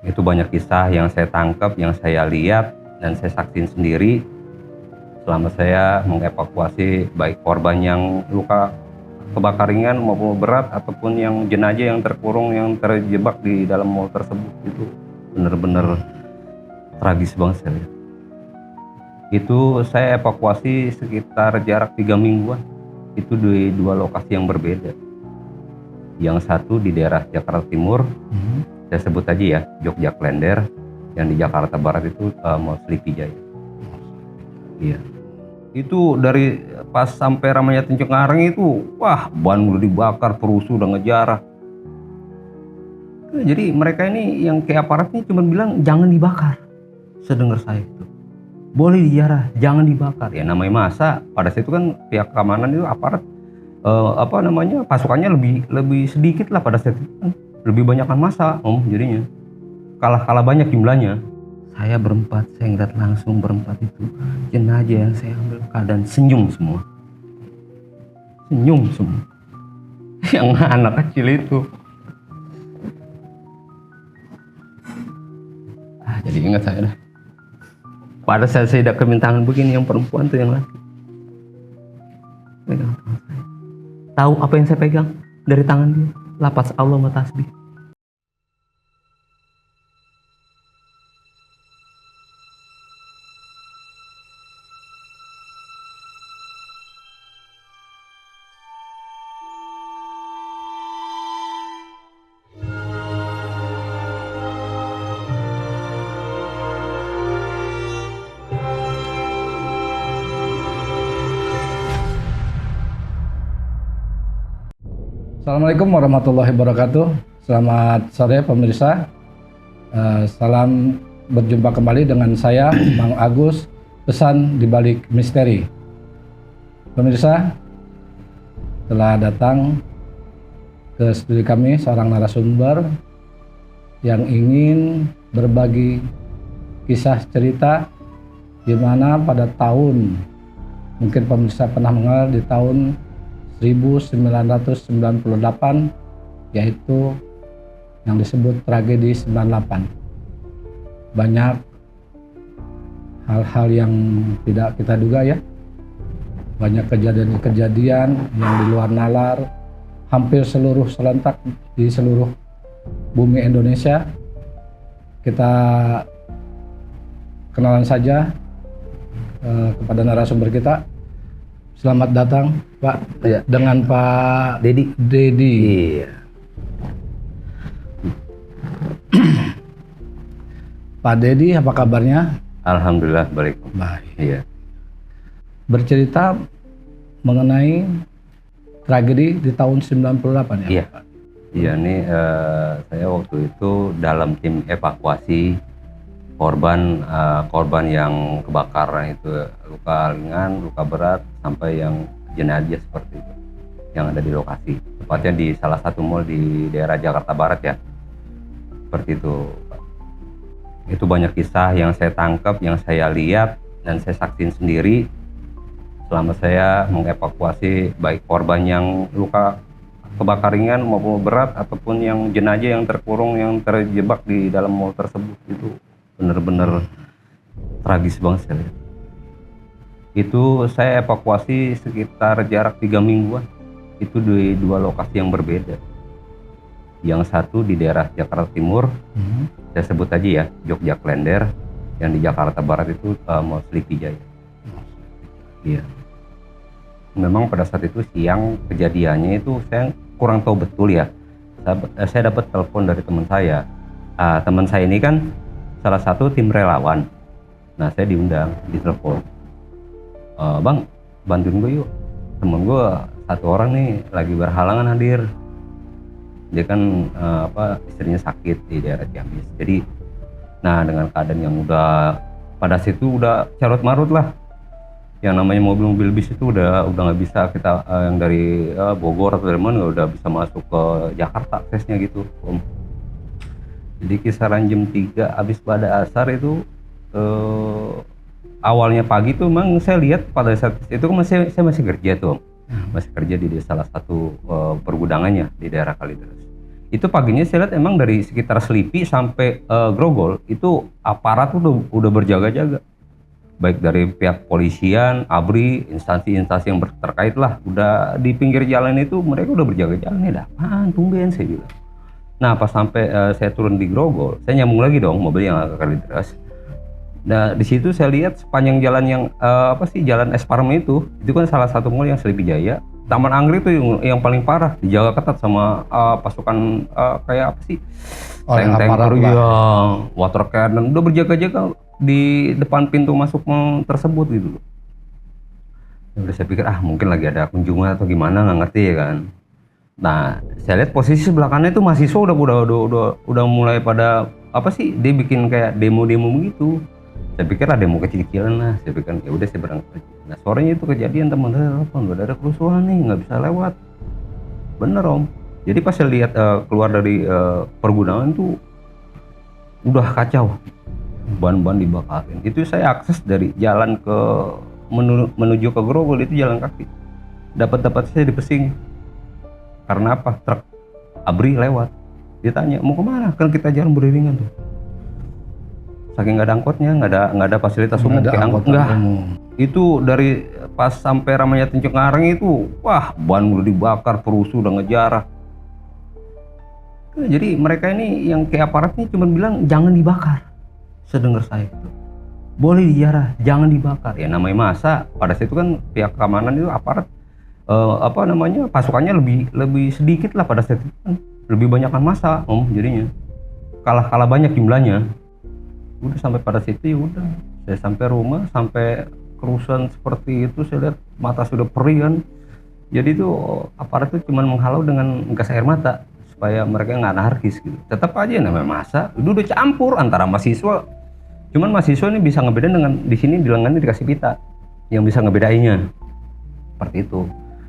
Itu banyak kisah yang saya tangkap, yang saya lihat dan saya saksiin sendiri selama saya mengevakuasi baik korban yang luka kebakar ringan maupun berat ataupun yang jenazah yang terkurung, yang terjebak di dalam mall tersebut. Itu benar-benar tragis banget saya lihat. Itu saya evakuasi sekitar jarak 3 mingguan. Itu di 2 lokasi yang berbeda. Yang satu di daerah Jakarta Timur, saya sebut aja ya, Jogja Klender. Yang di Jakarta Barat itu Mall Sleepy Jaya. Iya. Itu dari pas sampai Ramayana Cengkareng itu, wah, ban udah dibakar, perusuh udah ngejarah. Jadi mereka ini yang kayak aparat ini cuma bilang jangan dibakar. Sedengar saya itu, boleh dijarah, jangan dibakar. Ya namanya masa pada saat itu kan pihak keamanan itu aparat pasukannya lebih sedikit lah pada saat itu kan. Lebih banyakkan masa jadinya kalah banyak jumlahnya. Saya berempat, saya ngeliat langsung berempat itu jenazah yang saya ambil keadaan senyum semua. Yang anak kecil itu. Jadi ingat saya dah. Pada saat saya tidak kemintangan begini, yang perempuan tuh yang laki pegang tangan saya. Tahu apa yang saya pegang dari tangan dia? Lapas Allah wa tasbih. Assalamualaikum warahmatullahi wabarakatuh. Selamat sore pemirsa. Salam berjumpa kembali dengan saya, Mang Agus, pesan di balik misteri. Pemirsa, telah datang ke studio kami seorang narasumber yang ingin berbagi kisah cerita di mana pada tahun, mungkin pemirsa pernah mengenal di tahun 1998, yaitu yang disebut tragedi 98. Banyak hal-hal yang tidak kita duga ya. Banyak kejadian-kejadian yang di luar nalar, hampir serentak di seluruh bumi Indonesia. Kita kenalan saja kepada narasumber kita. Selamat datang Pak, ya, dengan Pak Dedi. Iya. Pak Dedi, apa kabarnya? Alhamdulillah baik. Baik. Iya. Bercerita mengenai tragedi di tahun 98 ya? Iya. Pak? Iya nih, saya waktu itu dalam tim evakuasi korban yang kebakaran itu, luka ringan, luka berat, sampai yang jenazah seperti itu yang ada di lokasi, tepatnya di salah satu mall di daerah Jakarta Barat ya, seperti itu Pak. Itu banyak kisah yang saya tangkap, yang saya lihat dan saya saksiin sendiri selama saya mengevakuasi baik korban yang luka kebakar ringan maupun berat ataupun yang jenazah yang terkurung, yang terjebak di dalam mall tersebut. Itu benar-benar tragis banget saya lihat. Itu saya evakuasi sekitar jarak 3 mingguan. Itu di 2 lokasi yang berbeda. Yang satu di daerah Jakarta Timur, saya sebut aja ya, Jogja Klender. Yang di Jakarta Barat itu Mall Sleepy Jaya. Iya. Memang pada saat itu siang kejadiannya itu saya kurang tahu betul ya. Saya dapat telepon dari teman saya. Teman saya ini kan salah satu tim relawan. Nah, saya diundang, ditelepon. Bang, bantuin gue yuk. Temen gue satu orang nih lagi berhalangan hadir. Dia kan istrinya sakit di daerah Ciamis. Jadi, nah dengan keadaan yang udah pada situ udah carut marut lah. Yang namanya mobil-mobil bis itu udah nggak bisa kita yang dari Bogor atau dari mana udah bisa masuk ke Jakarta aksesnya gitu, Om. Jadi kisaran jam 3 habis pada asar itu awalnya pagi tuh memang saya lihat pada saat itu kan saya masih kerja tuh, Om. Masih kerja di salah satu pergudangannya di daerah Kalideres. Itu paginya saya lihat emang dari sekitar Selipi sampai Grogol itu aparat udah berjaga-jaga, baik dari pihak polisian, ABRI, instansi-instansi yang terkait lah, udah di pinggir jalan itu mereka udah berjaga-jaga. Nih ada apaan tumben, saya bilang. Nah pas sampai saya turun di Grogol, saya nyambung lagi dong mobil yang agak kalideres. Nah di situ saya lihat sepanjang jalan yang jalan Es Parmen itu kan salah satu mall yang Selipi Jaya. Taman Anggrek itu yang paling parah, dijaga ketat sama pasukan kayak apa sih? Orang Tank-tank aparat lah. yang water cannon udah berjaga-jaga di depan pintu masuk mall tersebut gitu loh. Ya udah saya pikir mungkin lagi ada kunjungan atau gimana, nggak ngerti ya kan. Nah saya lihat posisi sebelah kanan itu mahasiswa udah mulai pada dia bikin kayak demo-demo begitu. Saya pikir ada demo kecil-kecilan lah, saya pikir ya udah saya berangkat. Nah sorenya itu kejadian teman-teman, udah ada kerusuhan nih, nggak bisa lewat. Bener om. Jadi pas saya lihat keluar dari pergudangan tuh udah kacau, ban-ban dibakarin. Itu saya akses dari jalan ke menuju ke Grogol itu jalan kaki. Dapat saya di Pesing. Karena apa? Truk ABRI lewat. Ditanya mau kemana? Kan kita jalan beriringan tuh. Saking nggak ada angkotnya, nggak ada fasilitas umum kayak angkot enggak. Itu dari pas sampai Ramayana Cengkareng itu, wah ban udah dibakar, perusuh udah ngejarah. Jadi mereka ini yang kayak aparat ini cuma bilang jangan dibakar. Sedengar saya itu, boleh dijarah, jangan dibakar. Ya namanya masa pada saat itu kan pihak keamanan itu aparat pasukannya lebih sedikit lah pada saat itu kan, lebih banyakkan masa om jadinya kalah banyak jumlahnya. Udah sampai pada situ ya udah saya sampai rumah, sampai kerusuhan seperti itu saya lihat mata sudah perih kan. Jadi itu aparat itu cuma menghalau dengan gas air mata supaya mereka nggak anarkis gitu. Tetap aja namanya masa itu udah campur antara mahasiswa, cuman mahasiswa ini bisa ngebedain dengan di sini di lengannya dikasih pita yang bisa ngebedainnya seperti itu.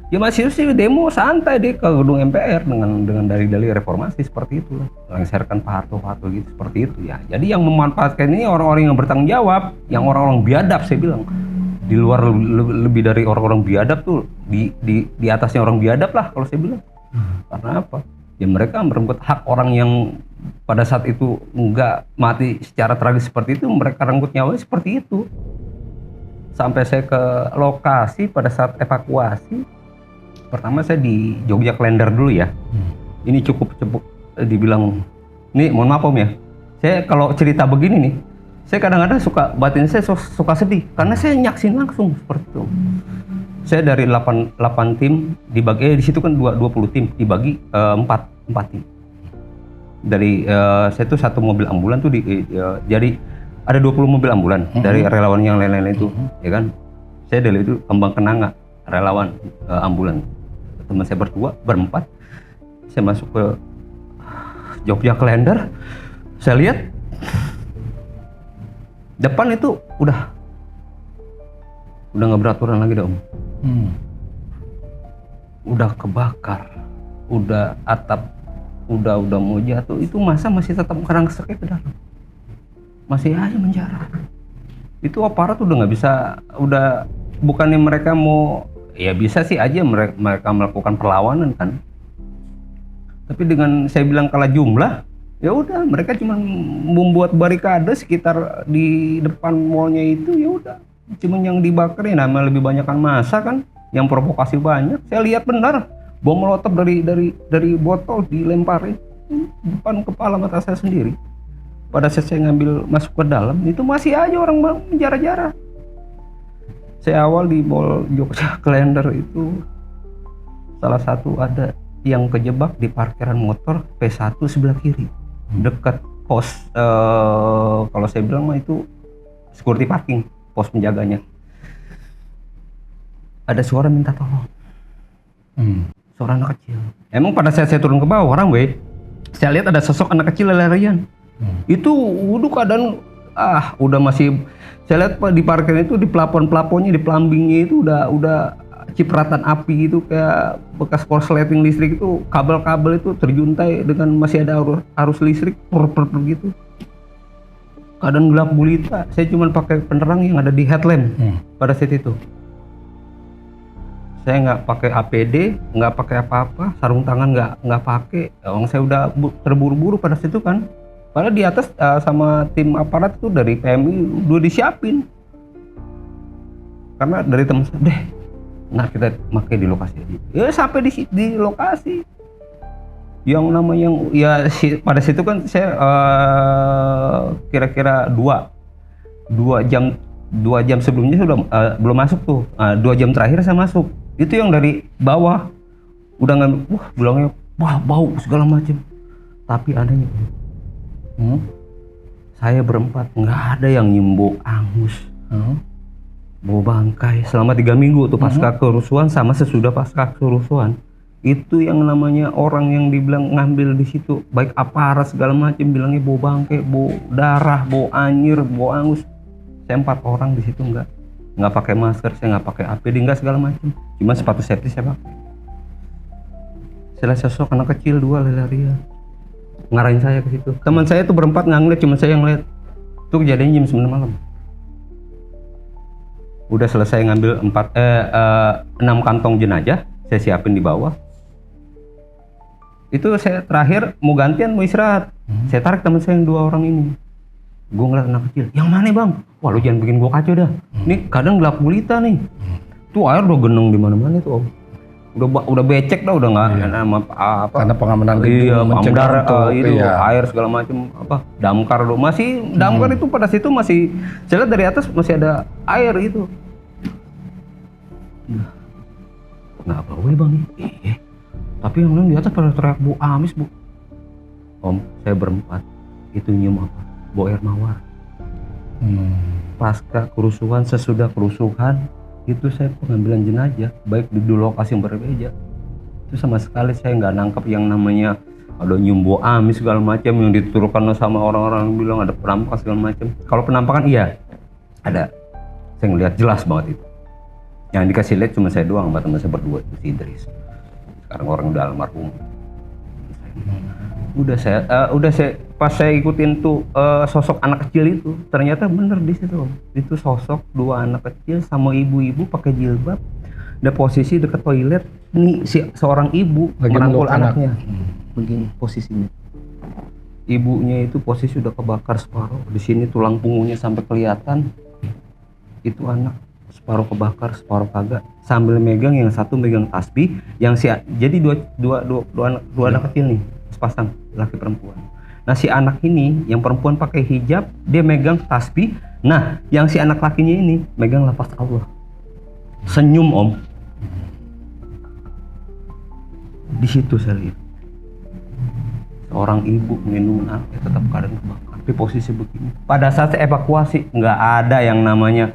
Ya mahasiswa sih demo santai deh ke gedung MPR dengan dalih-dalih reformasi seperti itu lah, lengserkan Pak Harto gitu seperti itu ya. Jadi yang memanfaatkan ini orang-orang yang bertanggung jawab, yang orang-orang biadab saya bilang. Di luar lebih dari orang-orang biadab tuh, di atasnya orang biadab lah kalau saya bilang. Karena apa? Ya mereka merebut hak orang yang pada saat itu enggak mati secara tragis seperti itu, mereka renggut nyawanya seperti itu. Sampai saya ke lokasi pada saat evakuasi. Pertama saya di Jogja Klender dulu ya. Ini cukup dibilang, nih mohon maaf om ya. Saya kalau cerita begini nih, saya kadang-kadang batin saya suka sedih karena saya nyaksin langsung seperti itu. Saya dari 8 tim dibagi di situ kan 20 tim dibagi 4 tim. Dari saya tuh satu mobil ambulan tuh jadi ada 20 mobil ambulan dari relawan yang lain-lain itu, ya kan. Saya dari itu Kembang Kenanga relawan ambulan. Teman saya berempat, saya masuk ke Jogja Klender, saya lihat depan itu udah nggak beraturan lagi dong. Udah kebakar, udah atap udah mau jatuh, itu masa masih tetap ngerangkak ke dalam, masih aja menjarah. Itu aparat udah nggak bisa, udah bukannya mereka mau, ya bisa sih aja mereka melakukan perlawanan kan, tapi dengan saya bilang kalah jumlah, ya udah mereka cuma membuat barikade sekitar di depan mallnya itu, ya udah cuma yang dibakar ya namanya lebih banyakkan masa kan, yang provokasi banyak. Saya lihat benar bom molotov dari botol dilemparin depan kepala mata saya sendiri. Pada saat saya ngambil masuk ke dalam itu masih aja orang menjarah-jarah. Saya awal di Mall Jogja Klender itu salah satu ada yang kejebak di parkiran motor P1 sebelah kiri, dekat pos kalau saya bilang mah itu security parking, pos penjaganya. Ada suara minta tolong, suara anak kecil. Emang pada saat saya turun ke bawah orang saya lihat ada sosok anak kecil lari-larian. Itu udah keadaan udah masih, saya lihat di parkir itu di plafon-plafonnya, di plumbingnya itu udah cipratan api gitu, kayak bekas korsleting listrik itu, kabel-kabel itu terjuntai dengan masih ada arus listrik gitu. Keadaan gelap gulita. Saya cuma pakai penerang yang ada di headlamp pada saat itu. Saya nggak pakai APD, nggak pakai apa-apa, sarung tangan nggak pakai. Orang saya udah terburu-buru pada situ kan. Padahal di atas sama tim aparat itu dari PMI udah disiapin. Karena dari teman saya, deh, nah kita pakai di lokasi aja. Ya sampai di lokasi. Yang namanya ya pada situ kan saya kira-kira 2 jam sebelumnya sudah belum masuk tuh. 2 jam terakhir saya masuk. Itu yang dari bawah udah ngambil, bilangnya wah bau segala macam. Tapi anehnya saya berempat nggak ada yang nyium angus, bau bangkai selama 3 minggu tuh pasca kerusuhan sama sesudah pasca kerusuhan. Itu yang namanya orang yang dibilang ngambil di situ, baik aparat segala macam bilangnya bau bangkai, bau darah, bau anyir, bau angus. Saya 4 orang di situ nggak pakai masker, saya nggak pakai APD, nggak segala macam, cuma sepatu safety saya pakai. Saya lihat sosok anak kecil 2 lari-larian ngarahin saya ke situ. Teman saya tuh berempat nggak ngeliat, cuma saya yang lihat. Itu kejadian jam 9 malam. Udah selesai ngambil 6 kantong jenazah, saya siapin di bawah. Itu saya terakhir mau gantian, mau istirahat. Saya tarik teman saya yang 2 orang ini. Gue ngeliat anak kecil, yang mana bang? Wah lu jangan bikin gue kacau dah. Nih kadang gelap gulita nih. Tuh air udah geneng di mana-mana tuh om. Udah becek dah, udah nggak apa. Karena pengamanan gedung mencegah itu air segala macam apa damkar lo masih damkar itu pada situ masih saya lihat dari atas masih ada air itu. Nggak bau ya bang? Tapi yang lain di atas pada teriak bau amis bu. Om, saya berempat itu nyium apa? Bau air mawar. Pasca kerusuhan, sesudah kerusuhan itu saya pengambilan jenazah baik di 2 lokasi yang berbeda. Itu sama sekali saya nggak nangkep yang namanya ada nyium bau amis segala macam yang diturunkan sama orang-orang yang bilang ada penampakan segala macam. Kalau penampakan iya ada, saya ngeliat jelas banget itu. Yang dikasih lihat cuma saya doang sama teman saya berdua, itu si Idris. Sekarang orang udah almarhum. Udah saya pas saya ikutin tuh sosok anak kecil itu ternyata bener di situ. Itu sosok 2 anak kecil sama ibu-ibu pakai jilbab, ada posisi dekat toilet. Nih seorang ibu merangkul anaknya. Begini posisinya. Ibunya itu posisi udah kebakar separuh. Di sini tulang punggungnya sampai kelihatan. Itu anak separuh kebakar, separuh kagak. Sambil megang, yang satu megang tasbih, jadi dua anak kecil nih. Sepasang laki perempuan. Nah si anak ini yang perempuan pakai hijab, dia megang tasbih. Nah yang si anak lakinya ini megang lafaz Allah. Senyum om. Di situ saya lihat seorang ibu minum anaknya tetap keadaan kebakar di posisi begini. Pada saat saya evakuasi nggak ada yang namanya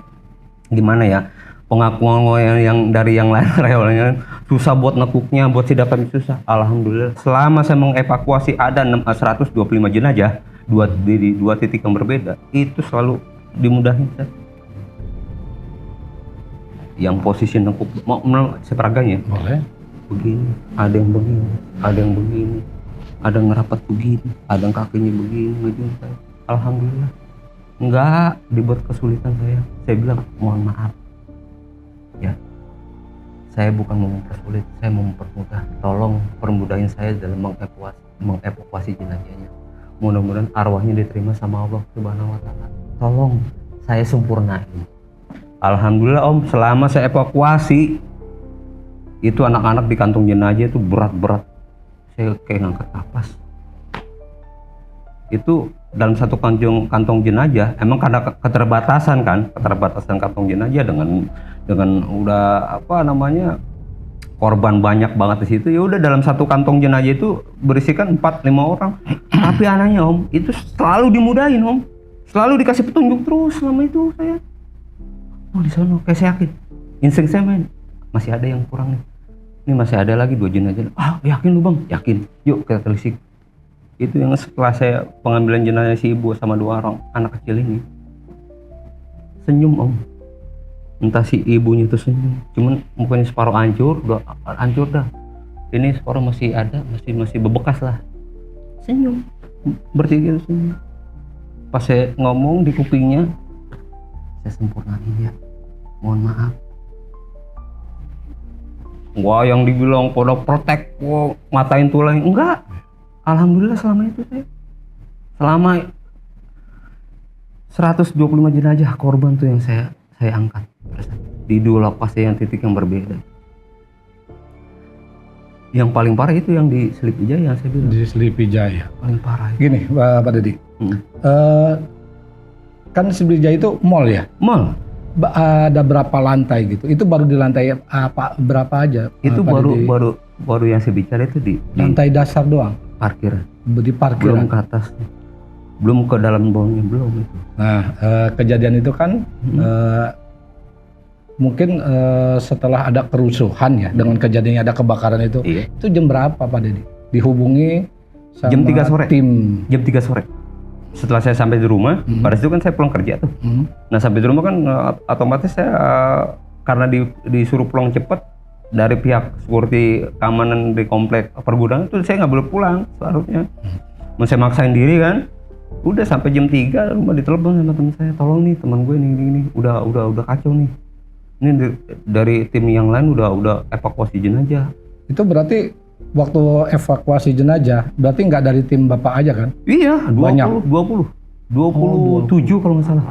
gimana ya, pengakuan yang dari yang lain rewelnya susah buat nekuknya, buat sidapan susah. Alhamdulillah selama saya mengevakuasi ada 125 jenazah di 2 titik yang berbeda, itu selalu dimudahin saya. Yang posisi nekuk mau seperaganya boleh begini, ada yang begini, ada yang begini, ada yang ngerapat begini, ada yang kakinya begini ngejun saya. Alhamdulillah nggak dibuat kesulitan saya bilang mohon maaf ya, saya bukan mau mempersulit, saya mau mempermudah. Tolong permudahin saya dalam mengevakuasi jenazahnya. Mudah-mudahan arwahnya diterima sama Allah Subhanahu wa taala. Tolong saya sempurnain. Alhamdulillah om, selama saya evakuasi itu anak-anak di kantong jenazah itu berat-berat. Saya kayak ngangkat kapas. Itu dalam satu kantong jenazah, emang karena keterbatasan kantong jenazah dengan udah apa namanya korban banyak banget di situ. Ya udah dalam satu kantong jenazah itu berisikan 4-5 orang. Tapi anaknya om itu selalu dimudahin om, selalu dikasih petunjuk terus selama itu saya. Oh di sana kayak saya yakin, insting saya main masih ada yang kurang nih. Ini masih ada lagi 2 jenazah. Ah yakin lu bang? Yakin. Yuk kita telisik. Itu yang setelah saya pengambilan jenazah si ibu sama 2 orang anak kecil ini, senyum om. Entah si ibunya itu senyum, cuman mukanya separuh hancur dah. Ini separuh masih ada, masih bebekas lah. Senyum, bertiga senyum. Pas saya ngomong di kupingnya, saya sempurnain ya. Mohon maaf. Wah, yang dibilang pada protek, wah, matain tulang, enggak. Alhamdulillah selama itu selama 125 jenazah korban tuh yang saya angkat di 2 lokasi yang titik yang berbeda. Yang paling parah itu yang di Sleepy Jaya yang saya bilang. Di Sleepy Jaya. Paling parah. Gini, Pak Dedi. Kan Sleepy Jaya itu mall ya? Mall. Ada berapa lantai gitu? Itu baru di lantai apa berapa aja? Itu baru yang saya bicara itu di lantai dasar doang. Parkiran. Di parkiran. Belum ke atasnya. Belum ke dalam bawahnya, belum itu. Nah, kejadian itu kan mungkin setelah ada kerusuhan ya, dengan kejadiannya ada kebakaran itu. Iya. Itu jam berapa Pak Dedi? Dihubungi sama jam 3 sore. Tim. Jam 3 sore. Setelah saya sampai di rumah, pada situ kan saya pulang kerja tuh. Nah, sampai di rumah kan otomatis saya karena disuruh pulang cepat dari pihak security keamanan di komplek pergudangan itu, saya nggak boleh pulang seharusnya. Saya maksain diri kan. Udah sampai jam 3 rumah ditelepon sama teman saya, tolong nih teman gue ini udah kacau nih. Ini dari tim yang lain udah evakuasi jenazah. Itu berarti waktu evakuasi jenazah berarti nggak dari tim Bapak aja kan? Iya, 27 kalau nggak salah.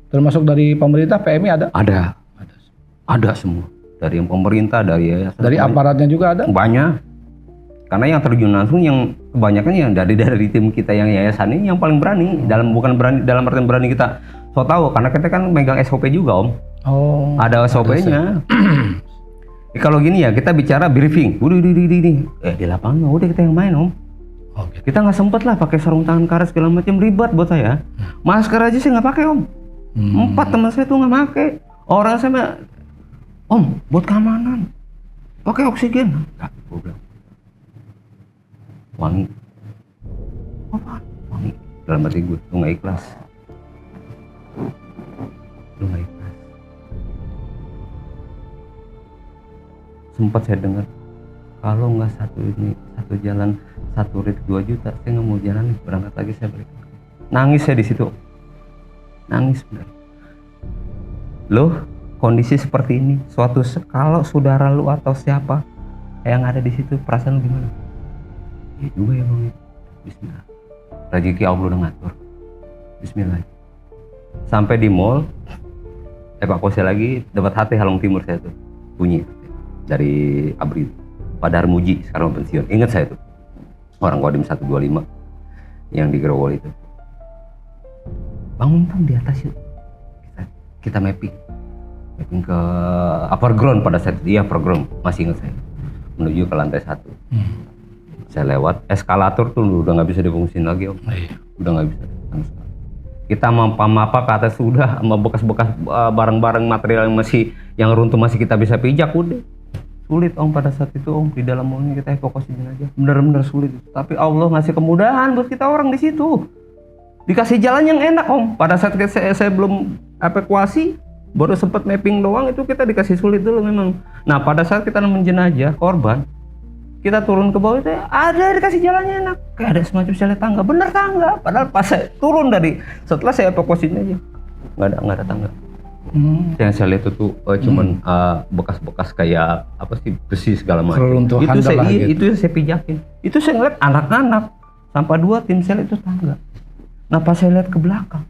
Termasuk dari pemerintah, PMI ada? Ada semua. Dari yang pemerintah, dari yayasan. Dari aparatnya juga ada? Banyak. Karena yang terjun langsung yang kebanyakan yang dari tim kita yang yayasan ini yang paling berani. Bukan berani dalam artian berani kita so tahu, karena kita kan megang SOP juga Om. Oh. Ada SOP-nya. Kalau gini ya, kita bicara briefing. Udah di lapangan udah kita yang main Om. Okay. Kita nggak sempet lah pakai sarung tangan karet segala macam, ribet buat saya. Masker aja saya nggak pakai Om. 4 teman saya tuh nggak pakai. Orang saya, Om, buat keamanan. Pakai oksigen. Enggak, gue bilang. Wangi. Apa? Wangi. Dalam hati gue, lu nggak ikhlas. Lu nggak ikhlas. Sempat saya dengar, kalau nggak satu jalan 1 rit 2 juta, saya nggak mau jalan nih, berangkat lagi saya balik. Nangis saya di situ, nangis benar. Loh, kondisi seperti ini, kalau saudara lu atau siapa yang ada di situ, perasaan lu gimana? Ya juga ya bang, Bismillah. Rezeki Allah udah ngatur, Bismillah. Sampai di mall, evakuasi lagi, dapat HT Halong Timur saya tuh, bunyi. Dari Abri, Pak Darmuji, sekarang pensiun. Ingat saya tuh, orang Kodim 125 yang di Growol itu. Bangun di atas yuk, kita mapping ke upper ground pada saat itu. Iya, upper ground, masih ingat saya, menuju ke lantai 1. Saya lewat eskalator tuh udah nggak bisa difungsiin lagi Om. Udah nggak bisa sama sekali. Kita mapa ke atas sudah, sama bekas-bekas barang-barang material yang runtuh masih kita bisa pijak, udah sulit Om pada saat itu Om. Di dalam mallnya kita evakuasi jenazah benar-benar sulit, tapi Allah ngasih kemudahan buat kita orang di situ, dikasih jalan yang enak Om. Pada saat saya belum evakuasi, baru sempat mapping doang, itu kita dikasih sulit dulu memang. Nah, pada saat kita nemuin jenazah korban, kita turun ke bawah itu ada dikasih jalannya enak, kayak ada semacam sel tangga, bener tangga. Padahal pas saya turun setelah saya evakuasi aja nggak ada tangga. Yang saya lihat itu cuman bekas-bekas kayak apa sih, besi segala macam. Itu yang saya pijakin. Itu saya ngeliat anak-anak sampai 2 tim sel itu tangga. Nah pas saya lihat ke belakang,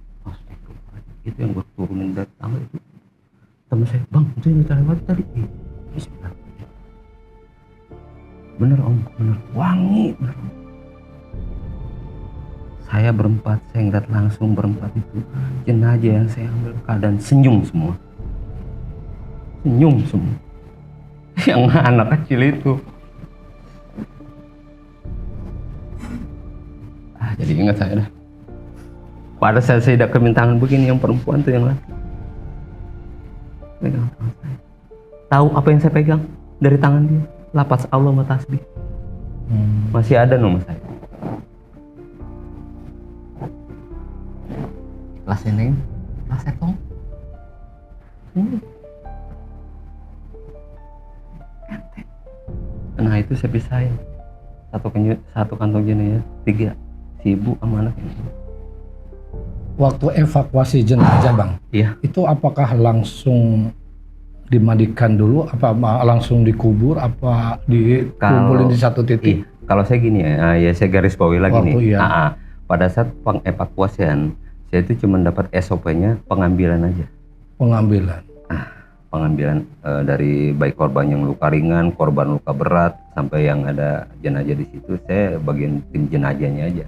itu yang gue turunin dari tangga itu, teman saya, bang itu yang kita lewat tadi. Bismillah. Bener Om, bener wangi bener. Saya berempat, saya ngeliat langsung berempat itu jenazah yang saya ambil keadaan senyum semua. Yang anak kecil itu. Jadi ingat saya dah. Pada saat saya udah kemintangan begini, yang perempuan tuh yang laki pegang tangan saya. Tahu apa yang saya pegang dari tangan dia? Lapas Allah sama tasbih. Masih ada nomor saya. Kelas ini, kelas etong. Nah itu saya pisahin. Satu kantong jenazah, 3, si ibu sama anak ini. Waktu evakuasi jenazah Bang, iya. Itu apakah langsung dimandikan dulu apa langsung dikubur apa dikumpulin di satu titik? Kalau saya gini ya saya garis bawahi lagi nih. Iya. Pada saat pengevakuasian, saya itu cuma dapat SOP-nya pengambilan aja. Pengambilan dari baik korban yang luka ringan, korban luka berat, sampai yang ada jenazah di situ, saya bagian tim jenazahnya aja.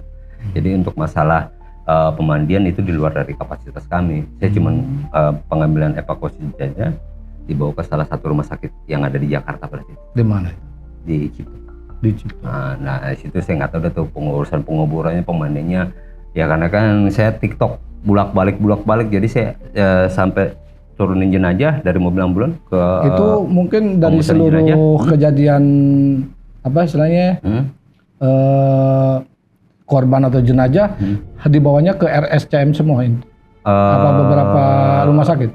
Jadi untuk masalah pemandian itu di luar dari kapasitas kami. Saya cuma pengambilan evakuasi jenazah dibawa ke salah satu rumah sakit yang ada di Jakarta berarti. Di mana? Di Cipto. Di Cipto. Nah di situ saya nggak tahu tuh pengurusan penguburannya, pemandiannya. Ya karena kan saya TikTok bulak balik jadi saya sampai turunin jenazah dari mobil ambulan ke itu mungkin dari seluruh kejadian apa istilahnya korban atau jenazah dibawanya ke RSCM semua apa beberapa rumah sakit?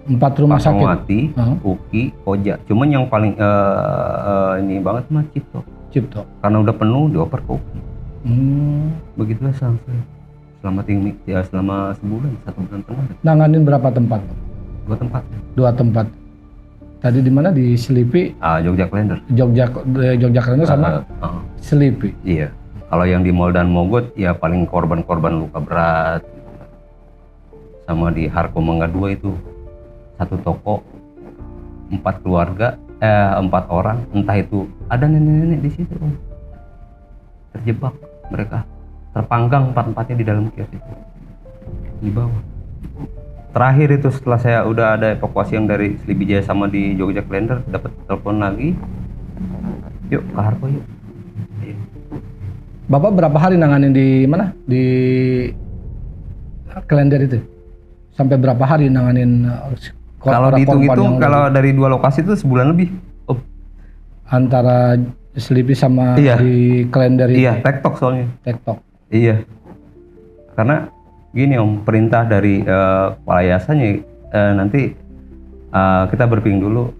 4 rumah sakit. Fatmawati, UKI, Koja. Cuman yang paling ini banget mah Cipto. Karena udah penuh dioper ke UKI. Begitulah sampai selama sebulan, 1 bulan penuh. Nanganin berapa tempat? 2 tempat. 2 tempat. Tadi di mana? Di Selipi? Jogja Klender. Jogja Klender sama Selipi. Iya. Kalau yang di Mall dan Mogot ya paling korban luka berat. Sama di Harko Mangga 2 itu satu toko 4 keluarga 4 orang, entah itu ada nenek-nenek di situ terjebak, mereka terpanggang 4-4-nya di dalam kios itu di bawah. Terakhir itu setelah saya udah ada evakuasi yang dari Srivijaya sama di Jogja Klender, dapat telepon lagi, yuk ke Harko yuk. Bapak berapa hari nanganin di mana? Di Klender itu? Sampai berapa hari nanganin? Kalau dihitung-hitung kalau dari 2 lokasi itu sebulan lebih. Antara Selipi sama di Klender itu? Iya, tektok soalnya. Tektok. Iya. Karena gini Om, perintah dari kepala yayasannya nanti kita briefing dulu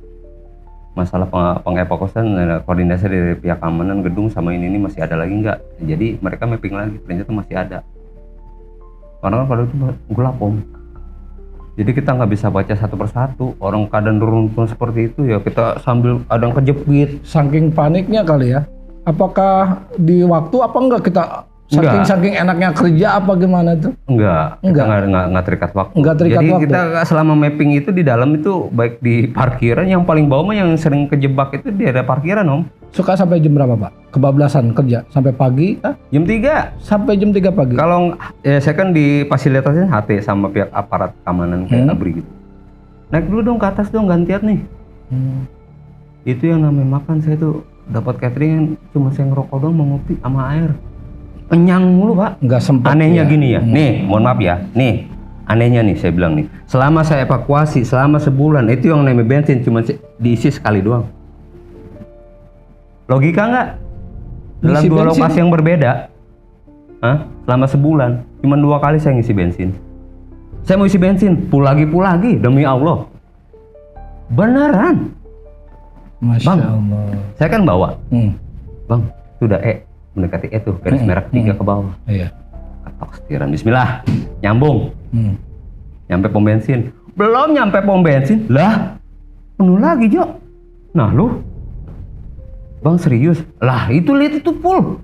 masalah pengevakuasian, koordinasi dari pihak keamanan gedung sama ini masih ada lagi nggak? Jadi mereka mapping lagi, ternyata masih ada. Karena kan pada itu gelap Om. Jadi kita nggak bisa baca satu persatu. Orang keadaan runtuh seperti itu ya kita sambil ada yang kejepit. Saking paniknya kali ya. Apakah di waktu apa enggak kita saking enaknya kerja apa gimana tuh? Enggak. Nggak terikat waktu. Jadi kita selama mapping itu di dalam itu baik di parkiran, yang paling bawah mah yang sering kejebak itu di area parkiran Om. Suka sampai jam berapa Pak? Kebablasan kerja sampai pagi? Jam 3. Sampai jam 3 pagi? Kalau saya kan di fasilitasin HT sama pihak aparat keamanan kayak ABRI gitu. Naik dulu dong ke atas dong, gantian nih. Itu yang namanya makan, saya tuh dapat catering cuma saya ngerokok dong, mau ngopi sama air. Kenyang mulu Pak. Nggak sempat. Anehnya gini ya, nih mohon maaf ya, nih anehnya nih saya bilang nih, selama saya evakuasi selama sebulan itu yang namanya bensin cuma diisi sekali doang. Logika nggak? Dalam 2 lokasi yang berbeda, selama sebulan cuma 2 kali saya ngisi bensin. Saya mau isi bensin, pul lagi demi Allah. Beneran. Masya Bang, Allah. saya kan bawa. Bang, sudah mendekati tuh garis merah 3 ke bawah. Iya. Ketok setiran, bismillah, nyambung. Nyampe pom bensin. Belum nyampe pom bensin, lah penuh lagi Jo. Nah lu, Bang serius? Lah itu lihat itu full.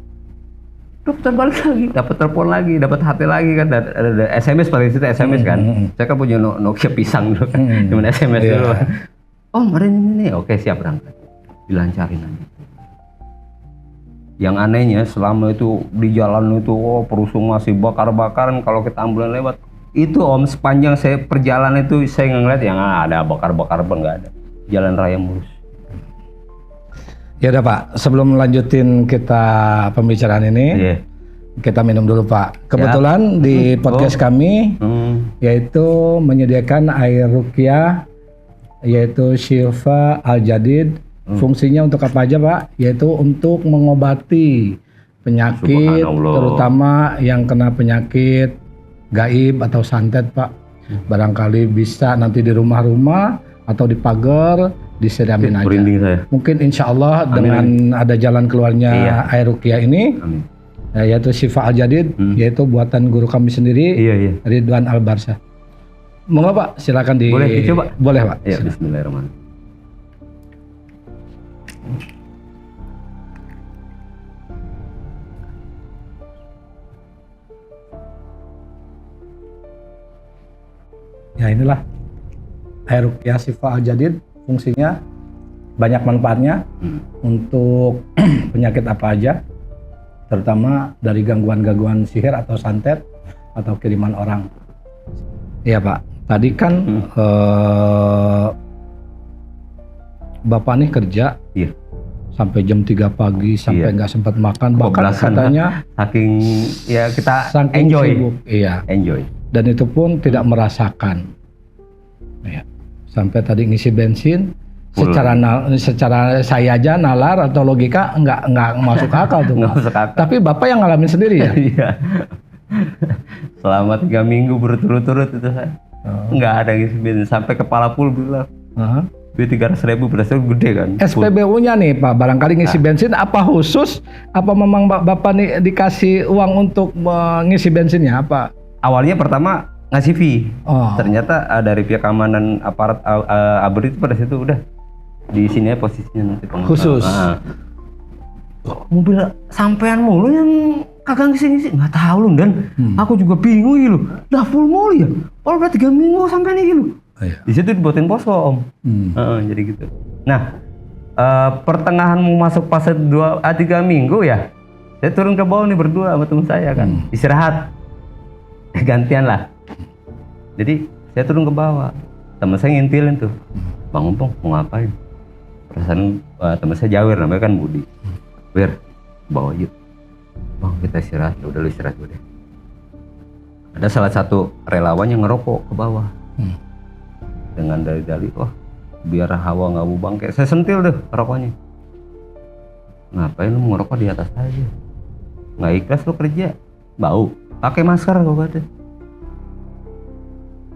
Putar balik lagi, dapat telepon lagi, dapat HT lagi kan, ada SMS paling situ SMS kan. Saya kan punya Nokia pisang dulu kan, cuma SMS dulu. Oh ada ini, oke siap berangkat, dilancarin aja. Yang anehnya selama itu di jalan itu perusung masih bakar-bakaran, kalau kita ambulan lewat itu Om, sepanjang saya perjalanan itu saya ngeliat yang ada bakar-bakar nggak ada, jalan raya mulus. Ya udah Pak, sebelum lanjutin kita pembicaraan ini, kita minum dulu Pak. Kebetulan di podcast kami yaitu menyediakan air ruqyah yaitu Syifa Al-Jadid. Fungsinya untuk apa aja Pak? Yaitu untuk mengobati penyakit, terutama yang kena penyakit gaib atau santet Pak. Barangkali bisa nanti di rumah-rumah atau di pagar disediamin aja. Mungkin insya Allah dengan ada jalan keluarnya air ruqyah ini, yaitu Syifa Al-Jadid, yaitu buatan guru kami sendiri, Ridwan Al-Barsah. Monggo Pak, silakan Boleh dicoba? Boleh Pak. Ya, bismillahirrahmanirrahim. Ya inilah air ruqyah Syifa Al-Jadid, fungsinya banyak manfaatnya untuk penyakit apa aja, terutama dari gangguan-gangguan sihir atau santet atau kiriman orang. Iya Pak, tadi kan Bapak nih kerja sampai jam 3 pagi sampai nggak sempat makan, bahkan katanya saking ya kita saking enjoy. Sibuk, iya. Enjoy. Dan itu pun tidak merasakan. Ya. Sampai tadi ngisi bensin, secara saya aja nalar atau logika nggak masuk akal tuh. Nggak masuk akal. Tapi Bapak yang ngalamin sendiri ya? Iya. Selama 3 minggu berturut-turut itu saya nggak ada ngisi bensin, sampai kepala pul bilang. Duit 300.000 berasal gede kan. SPBU-nya nih Pak, barangkali ngisi bensin apa khusus? Apa memang Bapak nih dikasih uang untuk mengisi bensinnya apa? Awalnya pertama ngasih fee. Ternyata dari pihak keamanan aparat ABRI itu pada situ udah di sini ya posisinya nanti khusus. Mobil sampean mulu yang kagak ngisi-ngisi, nggak tahu lu dan aku juga bingung gitu. Dah full mulu ya. Kalau udah 3 minggu sampean gitu. Iya. Di situ dibuatin posko Om. Jadi gitu. Nah, pertengahan mau masuk fase 3 minggu ya, saya turun ke bawah nih berdua sama teman saya kan, istirahat. Gantian lah. Jadi saya turun ke bawah, teman saya ngintilin tuh, Bang Ompong mau ngapain? Perasaan teman saya Jawir namanya kan Budi. Wir, bawa yuk. Bang kita istirahat, ya udah lu istirahat dulu deh. Ada salah satu relawan yang ngerokok ke bawah. Dengan dalih-dalih, wah biar hawa nggak mau bangke. Saya sentil deh rokoknya. Ngapain lu ngerokok di atas aja? Nggak ikhlas lu kerja, bau. Pakai masker kok kata.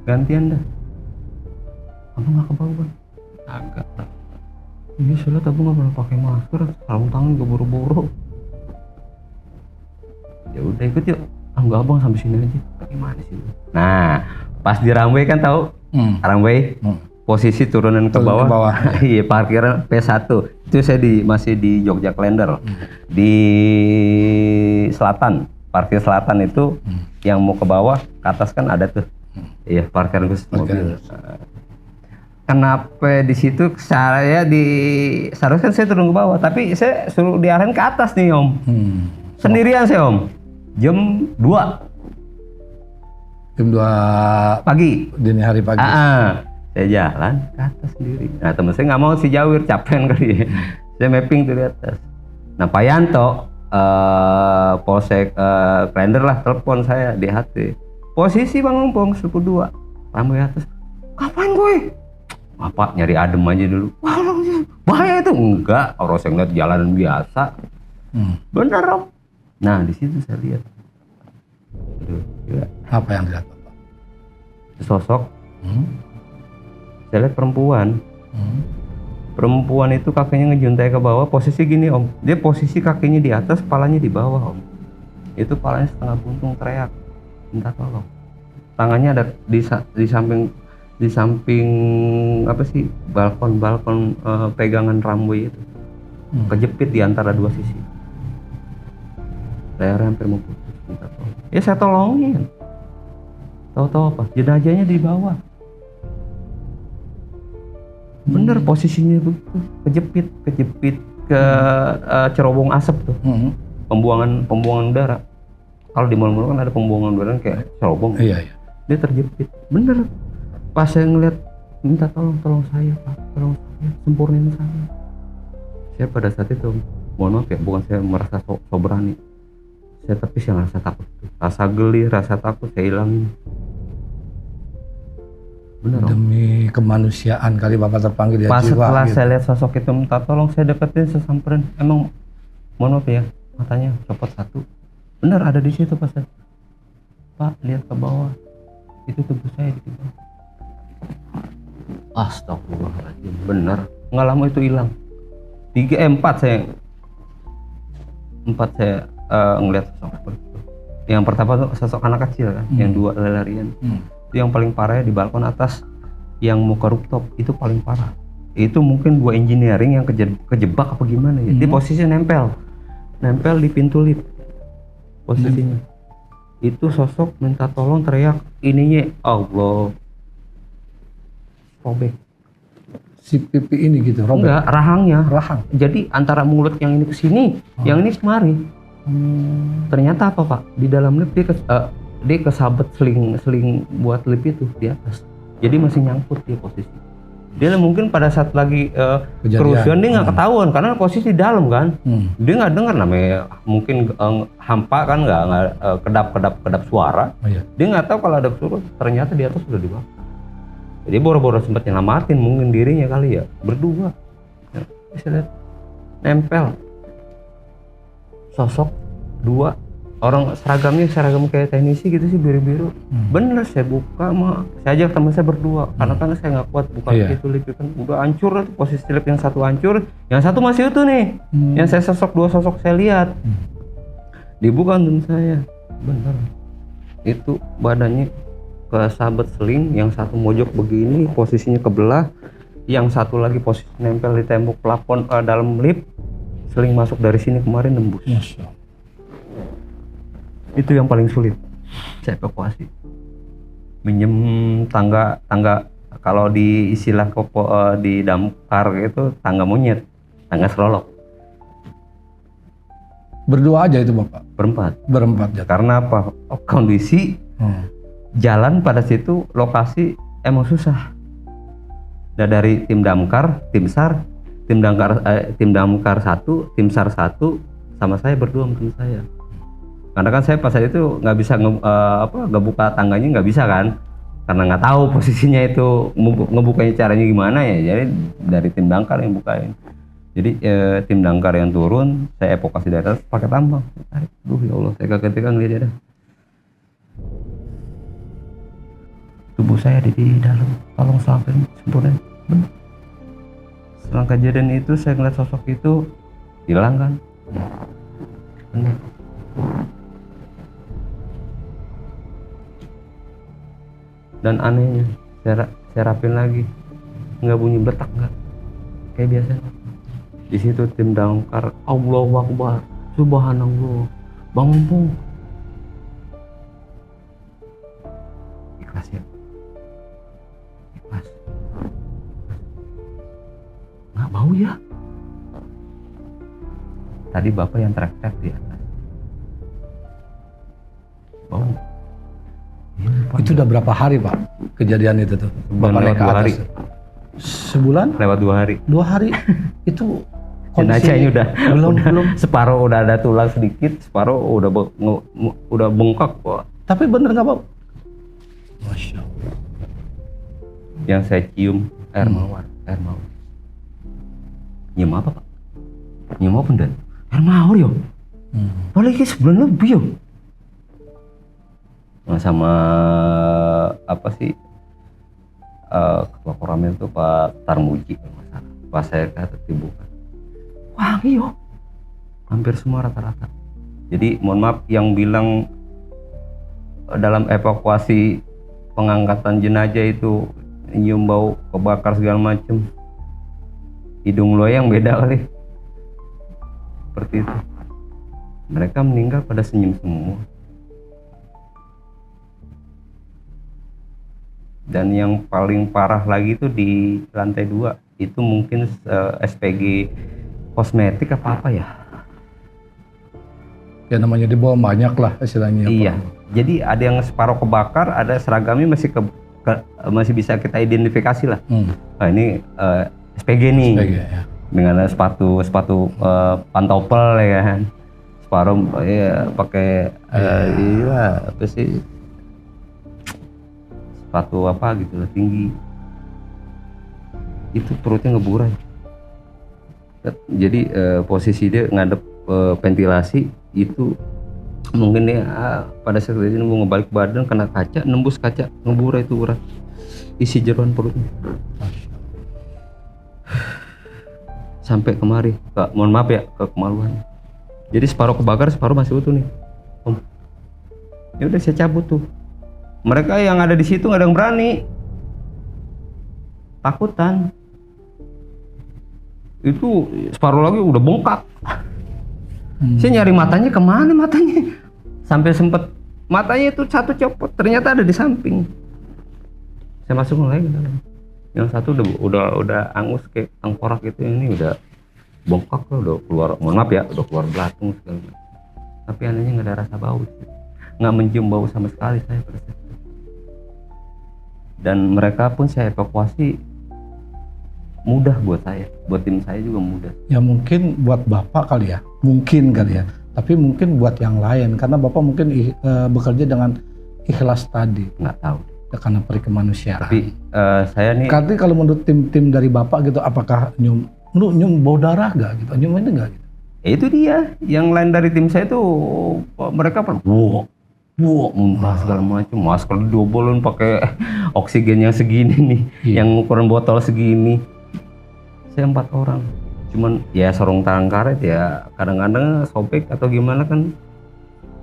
Gantian dah. Abang nggak kebau Bang? Agak lah. Iya soalnya abang nggak pernah pakai masker, sarung tangan gue buru-buru. Ya udah ikut yuk. Enggak Bang sampai sini aja. Gimana sih? Nah pas di runway kan tahu? Runway. Posisi turunan ke bawah. Iya parkiran P1. Itu saya masih di Jogja Klender. Di selatan. Parkir selatan itu yang mau ke bawah, ke atas kan ada tuh. Iya, parkiran khusus mobil. Kenapa di situ seharusnya saya turun ke bawah, tapi saya suruh diarahin ke atas nih Om. Sendirian saya Om. Jam 2 pagi. Dini hari pagi. Saya jalan ke atas sendiri. Nah teman saya nggak mau si Jawir, capek kali ya. Saya mapping tuh di atas. Nah Pak Yanto Polsek Klender lah telepon saya di HT. Posisi Bang Ompong 12 ramai atas. Ngapain gue? Apa nyari adem aja dulu. Wah bahaya itu. Enggak, orang saya ngeliat jalanan biasa. Bener Om. Nah di situ saya lihat. Aduh, gila. Apa yang dilihat Bapak? Sosok. Saya lihat perempuan. Perempuan itu kakinya ngejuntai ke bawah, posisi gini Om. Dia posisi kakinya di atas, kepalanya di bawah Om. Itu kepalanya setengah buntung, teriak minta tolong. Tangannya ada di samping apa sih balkon pegangan runway itu. Kejepit di antara dua sisi. Saya hampir mau putus, minta tolong. Ya saya tolongin. Tahu-tahu apa? Jenazahnya di bawah. Bener posisinya tuh kejepit ke cerobong asap tuh. Pembuangan udara. Kalau di mal-mal kan ada pembuangan udara kayak cerobong. Iya. Dia terjepit. Bener. Pas saya ngeliat minta tolong saya Pak, tolong saya sempurnin saya. Saya pada saat itu mohon maaf ya, bukan saya merasa so berani. Saya tapi yang rasa takut. Rasa geli, rasa takut saya hilangin. Bener, demi kemanusiaan kali Bapak terpanggil ya. Pas jiwa setelah gitu. saya lihat sosok itu minta tolong, saya deketin, saya samperin. Emang mohon maaf ya, matanya copot satu. Bener ada di situ pas saya. Pak lihat ke bawah, itu tubuh saya di bawah. Astagfirullahaladzim, bener. Nggak lama itu hilang. 4 saya ngelihat sosok seperti itu. Yang pertama tuh sosok anak kecil kan, yang 2 larian. Itu yang paling parah ya, di balkon atas yang muka rooftop itu paling parah. Itu mungkin dua engineering yang kejebak apa gimana ya. Di posisi nempel di pintu lift posisinya. Itu sosok minta tolong, teriak, ininya Allah, robek Si pipi ini gitu, robek? enggak, rahangnya. Rahang? Jadi antara mulut yang ini ke sini, yang ini kemari. Ternyata apa Pak? Di dalam lift dia kesabet seling buat lift itu di atas. Jadi masih nyangkut dia posisi. Dia mungkin pada saat lagi kerusuhan dia nggak ketahuan karena posisi di dalam kan. Dia nggak dengar, namanya mungkin hampa kan, nggak kedap suara. Iya. Dia nggak tahu kalau ada suara, ternyata di atas sudah dibakar. Jadi boro-boro sempat nyelamatin mungkin dirinya kali ya, berdua. Ya, bisa lihat nempel sosok dua orang, seragam kayak teknisi gitu sih, biru-biru. Bener, saya buka saya ajak teman saya berdua karena kan saya nggak kuat buka itu lift kan udah hancur tuh, posisi lift yang satu hancur, yang satu masih utuh nih. Yang saya dua sosok saya lihat dibuka teman saya, bener itu badannya kesabet seling, yang satu mojok begini posisinya kebelah, yang satu lagi posisi nempel di tembok plafon dalam lift, seling masuk dari sini kemarin nembus. Itu yang paling sulit saya evakuasi. Minjem tangga kalau di istilah di damkar itu tangga monyet, tangga serolok. Berdua aja itu Bapak? Berempat ya. Karena apa? Kondisi jalan pada situ lokasi emang susah. Nah, dari tim damkar, tim SAR, tim damkar 1, tim SAR 1 sama saya berdua sama teman saya. Karena kan saya pas saat itu nggak bisa nggak buka tangganya, nggak bisa kan, karena nggak tahu posisinya itu ngebukanya caranya gimana ya. Jadi dari tim damkar yang bukain. Jadi tim damkar yang turun, saya evakuasi dari atas pakai tambang. Aduh ya Allah, saya kaget ngeliat dia. Tubuh saya di dalam, tolong selamatin sempurna. Setelah kejadian itu saya ngeliat sosok itu hilang kan. Benar. Dan anehnya saya rapin lagi, nggak bunyi betak, nggak kayak biasa. Di situ tim damkar, Allahu Akbar, Subhanallah, bangun Pung, ikhlas ya, ikhlas, nggak bau ya. Tadi bapak yang teriak di atas, bau. Ya, itu udah berapa hari Pak kejadian itu tuh? Bapak naik ke atas. Sebulan? Lewat 2 hari. 2 hari itu jenazahnya belum separuh udah ada tulang sedikit, separuh udah bengkak Pak. Tapi bener nggak Pak? Masya Allah. Yang saya cium air mawar. Nyium apa Pak? Nyium apa dan? Air mawar yo. Paling sebulan lebih yo. Sama apa sih ketua Koramil itu Pak Tarmuji kalau nggak salah. Pas saya ke atas dibuka, wangi yo, hampir semua rata-rata. Jadi mohon maaf yang bilang dalam evakuasi pengangkatan jenazah itu nyium bau kebakar segala macem, hidung lo yang beda kali. Seperti itu. Mereka meninggal pada senyum semua. Dan yang paling parah lagi itu di lantai 2 itu mungkin SPG kosmetik apa ya? Ya namanya di bawah banyak lah istilahnya. Iya. Jadi ada yang separuh kebakar, ada seragamnya masih bisa kita identifikasi lah. Nah, ini SPG nih. SPG, ya. Dengan sepatu pantopel ya kan. Separuh ya pakai iya apa sih? Sepatu apa gitu lah, tinggi. Itu perutnya ngeburai. Jadi posisi dia ngadep ventilasi itu mungkin dia pada saat itu mau ngebalik badan kena kaca, nembus kaca, ngeburai itu urat isi jeroan perutnya. Sampai kemari, mohon maaf ya ke kemaluan. Jadi separuh kebakar, separuh masih utuh nih. Om. Ya udah saya cabut tuh. Mereka yang ada di situ nggak ada yang berani, takutan. Itu separuh lagi udah bengkak. Saya nyari matanya kemana matanya, sampai sempet matanya itu satu copot, ternyata ada di samping. Saya masuk lagi ke dalam. Yang satu udah angus kayak tengkorak gitu, ini udah bengkak loh, udah keluar, mohon maaf ya, udah keluar belatung segala macam. Tapi anehnya nggak ada rasa bau, nggak mencium bau sama sekali saya pada saat itu. Dan mereka pun saya evakuasi mudah buat saya, buat tim saya juga mudah. Ya mungkin buat Bapak kali ya, mungkin kali ya. Tapi mungkin buat yang lain, karena Bapak mungkin bekerja dengan ikhlas tadi. Nggak tahu. Ya, karena peri kemanusiaan. Tapi saya nih. Karena kalau menurut tim dari Bapak gitu, apakah nyium bau darah gak gitu? Nyium ini gak gitu? Itu dia, yang lain dari tim saya tuh mereka muntah segala macam, masker diobolin pakai oksigen yang segini nih, yang ukuran botol segini. Saya 4 orang, cuman ya sorong tangan karet ya, kadang-kadang sobek atau gimana kan,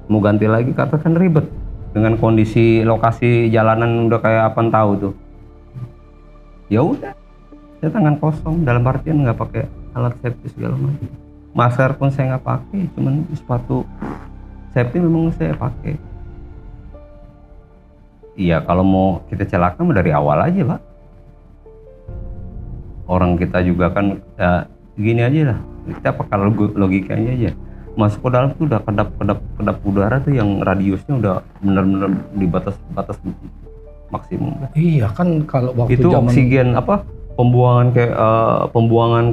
mau ganti lagi kata kan ribet dengan kondisi lokasi jalanan udah kayak apa tahu tuh. Ya udah, saya tangan kosong, dalam artian nggak pakai alat safety segala macam. Masker pun saya nggak pakai, cuman sepatu safety memang saya pakai. Iya, kalau mau kita celaka dari awal aja, Pak. Orang kita juga kan gini aja lah, kita pakai logikanya aja. Masuk ke dalam tuh udah kedap udara tuh yang radiusnya udah benar-benar di batas maksimum. Iya kan, kalau waktu itu zaman oksigen apa pembuangan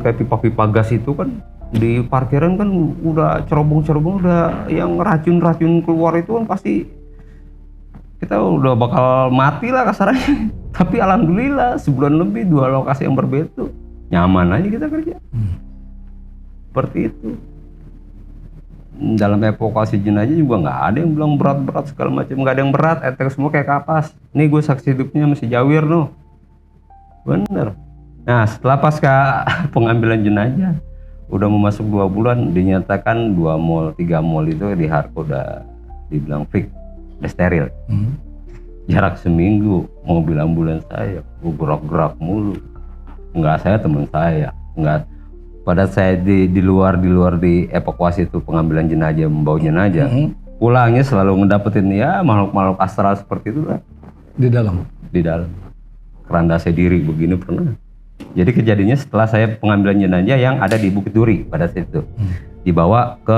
kayak pipa-pipa gas itu kan di parkiran kan udah cerobong udah yang racun keluar itu kan pasti kita udah bakal mati lah kasarnya. Tapi alhamdulillah sebulan lebih 2 lokasi yang berbeda tuh nyaman aja kita kerja. Seperti itu. Dalam evakuasi jenazah juga nggak ada yang bilang berat segala macam, nggak ada yang berat, semua kayak kapas. Nih gue saksi hidupnya masih Jawir noh. Bener. Nah setelah pasca pengambilan jenazah udah mau masuk 2 bulan dinyatakan 2 mall 3 mall itu di Harko udah dibilang fix, udah steril. Jarak seminggu mobil ambulans saya gerak mulu, nggak saya teman saya nggak. Pada saya di luar di evakuasi itu pengambilan jenazah, membawa jenazah, pulangnya selalu ngedapetin ya makhluk astral seperti itu lah di dalam keranda saya diri begini pernah. Jadi kejadiannya setelah saya pengambilan jenazah yang ada di Bukit Duri pada saat itu, dibawa ke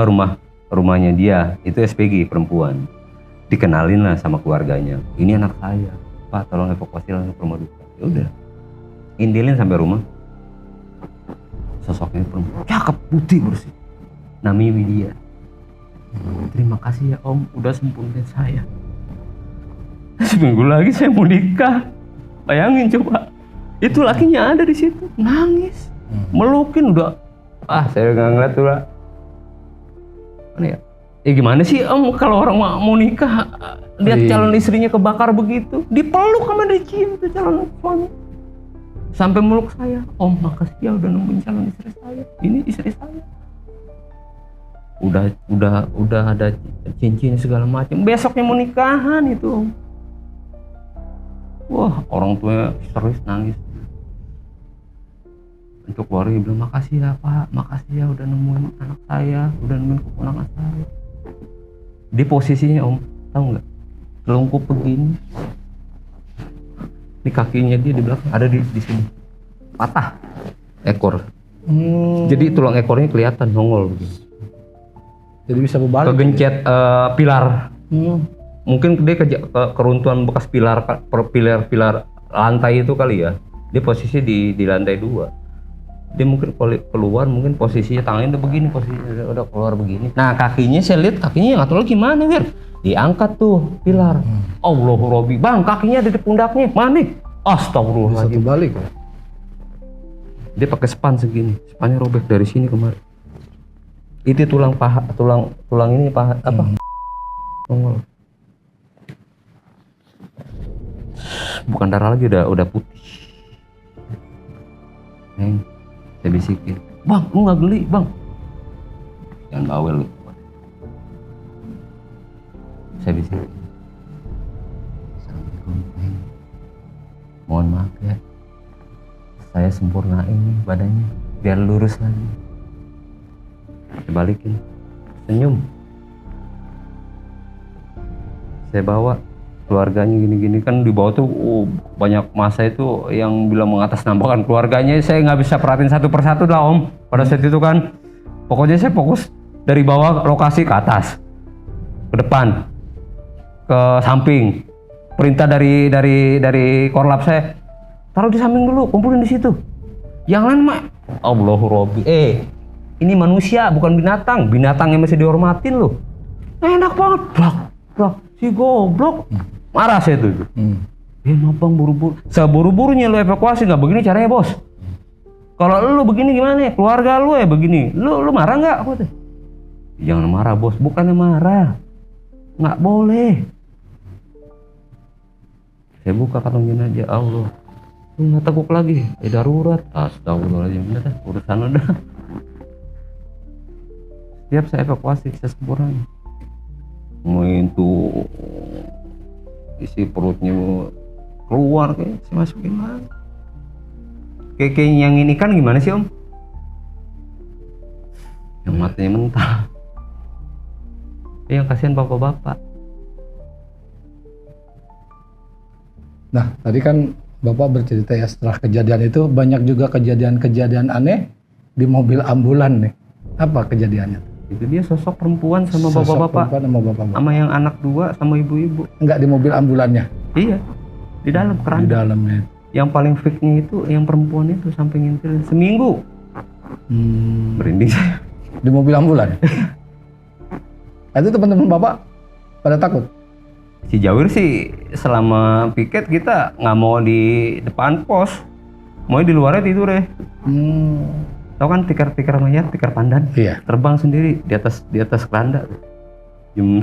rumahnya dia, itu SPG perempuan. Dikenalin lah sama keluarganya, ini anak saya, Pak tolong evakuasi langsung ke rumah duka. Ya udah, indilin sampai rumah. Sosoknya perempuan, cakep, putih, bersih, namanya Widya. Terima kasih ya Om, udah sembuhin saya. Seminggu lagi saya mau nikah. Bayangin coba, itu lakinya ada di situ, nangis, melukin udah. Saya nggak ngeliat tuh lah. Mana ya? Gimana sih Om kalau orang mau nikah lihat calon istrinya kebakar begitu, dipeluk sama dicium tuh calon suami, sampai meluk saya. Om makasih ya udah nemuin calon istri saya, ini istri saya. Udah ada cincin segala macam, besoknya mau nikahan itu. Wah orang tuanya histeris nangis. Untuk keluarga bilang makasih ya Pak, makasih ya udah nemuin anak saya, udah nemuin keponakan saya. Di posisinya Om, tahu nggak? Telungkup begini. Di kakinya dia di belakang ada di sini. Patah ekor. Jadi tulang ekornya kelihatan nongol begini. Jadi bisa berbalik. Kegencet pilar. Mungkin dia keruntuhan bekas pilar lantai itu kali ya. Dia posisi di lantai 2. Dia mungkin keluar, mungkin posisinya tangannya udah begini, posisinya udah keluar begini. Nah kakinya saya lihat, kakinya nggak tahu lagi gimana Wir, diangkat tuh pilar. Allah Robi, bang kakinya ada di pundaknya, mana? Astagfirullahaladzim. Satu balik ya? Dia pakai span segini, spannya robek dari sini kemarin. Itu tulang paha, tulang ini paha apa? Nongol. Bukan darah lagi, udah putih. Saya bisikin, bang, lu nggak geli, bang? Jangan bawel lu. Saya bisikin, serem mohon maaf ya, saya sempurnain badannya biar lurus lagi. Dibalikin, senyum. Saya bawa keluarganya gini-gini, kan di bawah tuh banyak masa itu yang bilang mengatasnamakan keluarganya. Saya nggak bisa perhatiin satu persatu lah Om pada saat itu kan. Pokoknya saya fokus dari bawah lokasi ke atas, ke depan, ke samping. Perintah dari korlap saya, taruh di samping dulu, kumpulin di situ. Yang lain mah Allahu Robbi. Ini manusia bukan binatang. Binatang yang masih dihormatin loh. Enak banget. Blak, si goblok. Marah saya tuh. Maaf bang, buru-buru. Seburu-burunya lu evakuasi, nggak begini caranya bos. Kalau lu begini gimana? Keluarga lu ya begini. Lu marah nggak? Aku tuh. Jangan marah bos, bukannya marah. Nggak boleh. Saya buka kantong jenazah, Allah. Lu nggak teguk lagi, darurat. Astagfirullahaladzim, udah urusan udah. Setiap saya evakuasi, saya sempurna. Main tuh isi perutnya keluar kayak saya masukin lagi. Kayak yang ini kan gimana sih Om? Yang matanya mentah. Yang kasihan bapak-bapak. Nah, tadi kan Bapak bercerita ya, setelah kejadian itu banyak juga kejadian-kejadian aneh di mobil ambulan nih. Apa kejadiannya? Itu dia sosok perempuan sama bapak-bapak. Sama yang anak 2 sama ibu-ibu. Enggak di mobil ambulannya? Iya. Di dalam keranda. Di dalamnya. Yang paling freaknya itu yang perempuan itu sampai ngintilin seminggu. Merinding saya. Di mobil ambulan? Itu teman-teman Bapak pada takut? Si Jawir sih selama piket kita nggak mau di depan pos, mau di luarnya tidur ya. Tahu kan tikar mayat, tikar pandan? Iya. Terbang sendiri di atas keranda. Jam 1.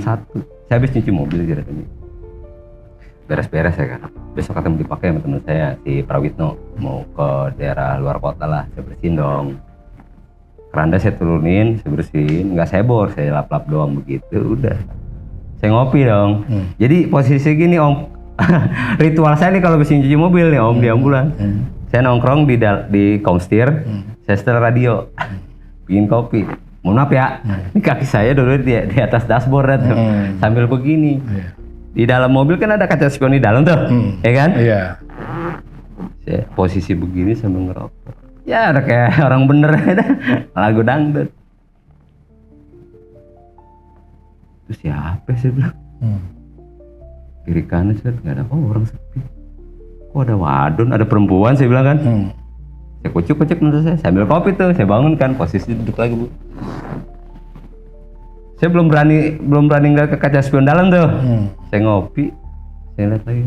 Saya habis nyuci mobil ceritanya. Beres-beres ya kan. Besok akan dipakai sama teman saya si Prawitno, mau ke daerah luar kota lah. Saya bersihin dong. Keranda saya turunin, saya bersihin, nggak saya bor, saya lap-lap doang begitu, udah. Saya ngopi dong. Jadi posisi gini Om, ritual saya nih kalau habis nyuci mobil nih Om di ambulan. Saya nongkrong di komstir, saya setel radio, bikin kopi. Mohon maaf ya, ini kaki saya dulu di atas dashboard tuh, sambil begini. Di dalam mobil kan ada kaca spion di dalam tuh, ya kan? Iya. Saya posisi begini sambil ngerokok. Ya udah kayak orang bener aja, lagu dangdut. Terus siapa saya bilang? Kiri kanan saya nggak ada orang, sepi. Kok ada wadon, ada perempuan saya bilang kan? Saya kucuk-kucuk menurut saya ambil kopi tuh, saya bangun kan, posisi duduk lagi Bu. Saya belum berani ngeliat ke kaca spion dalam tuh. Saya ngopi, saya lihat lagi.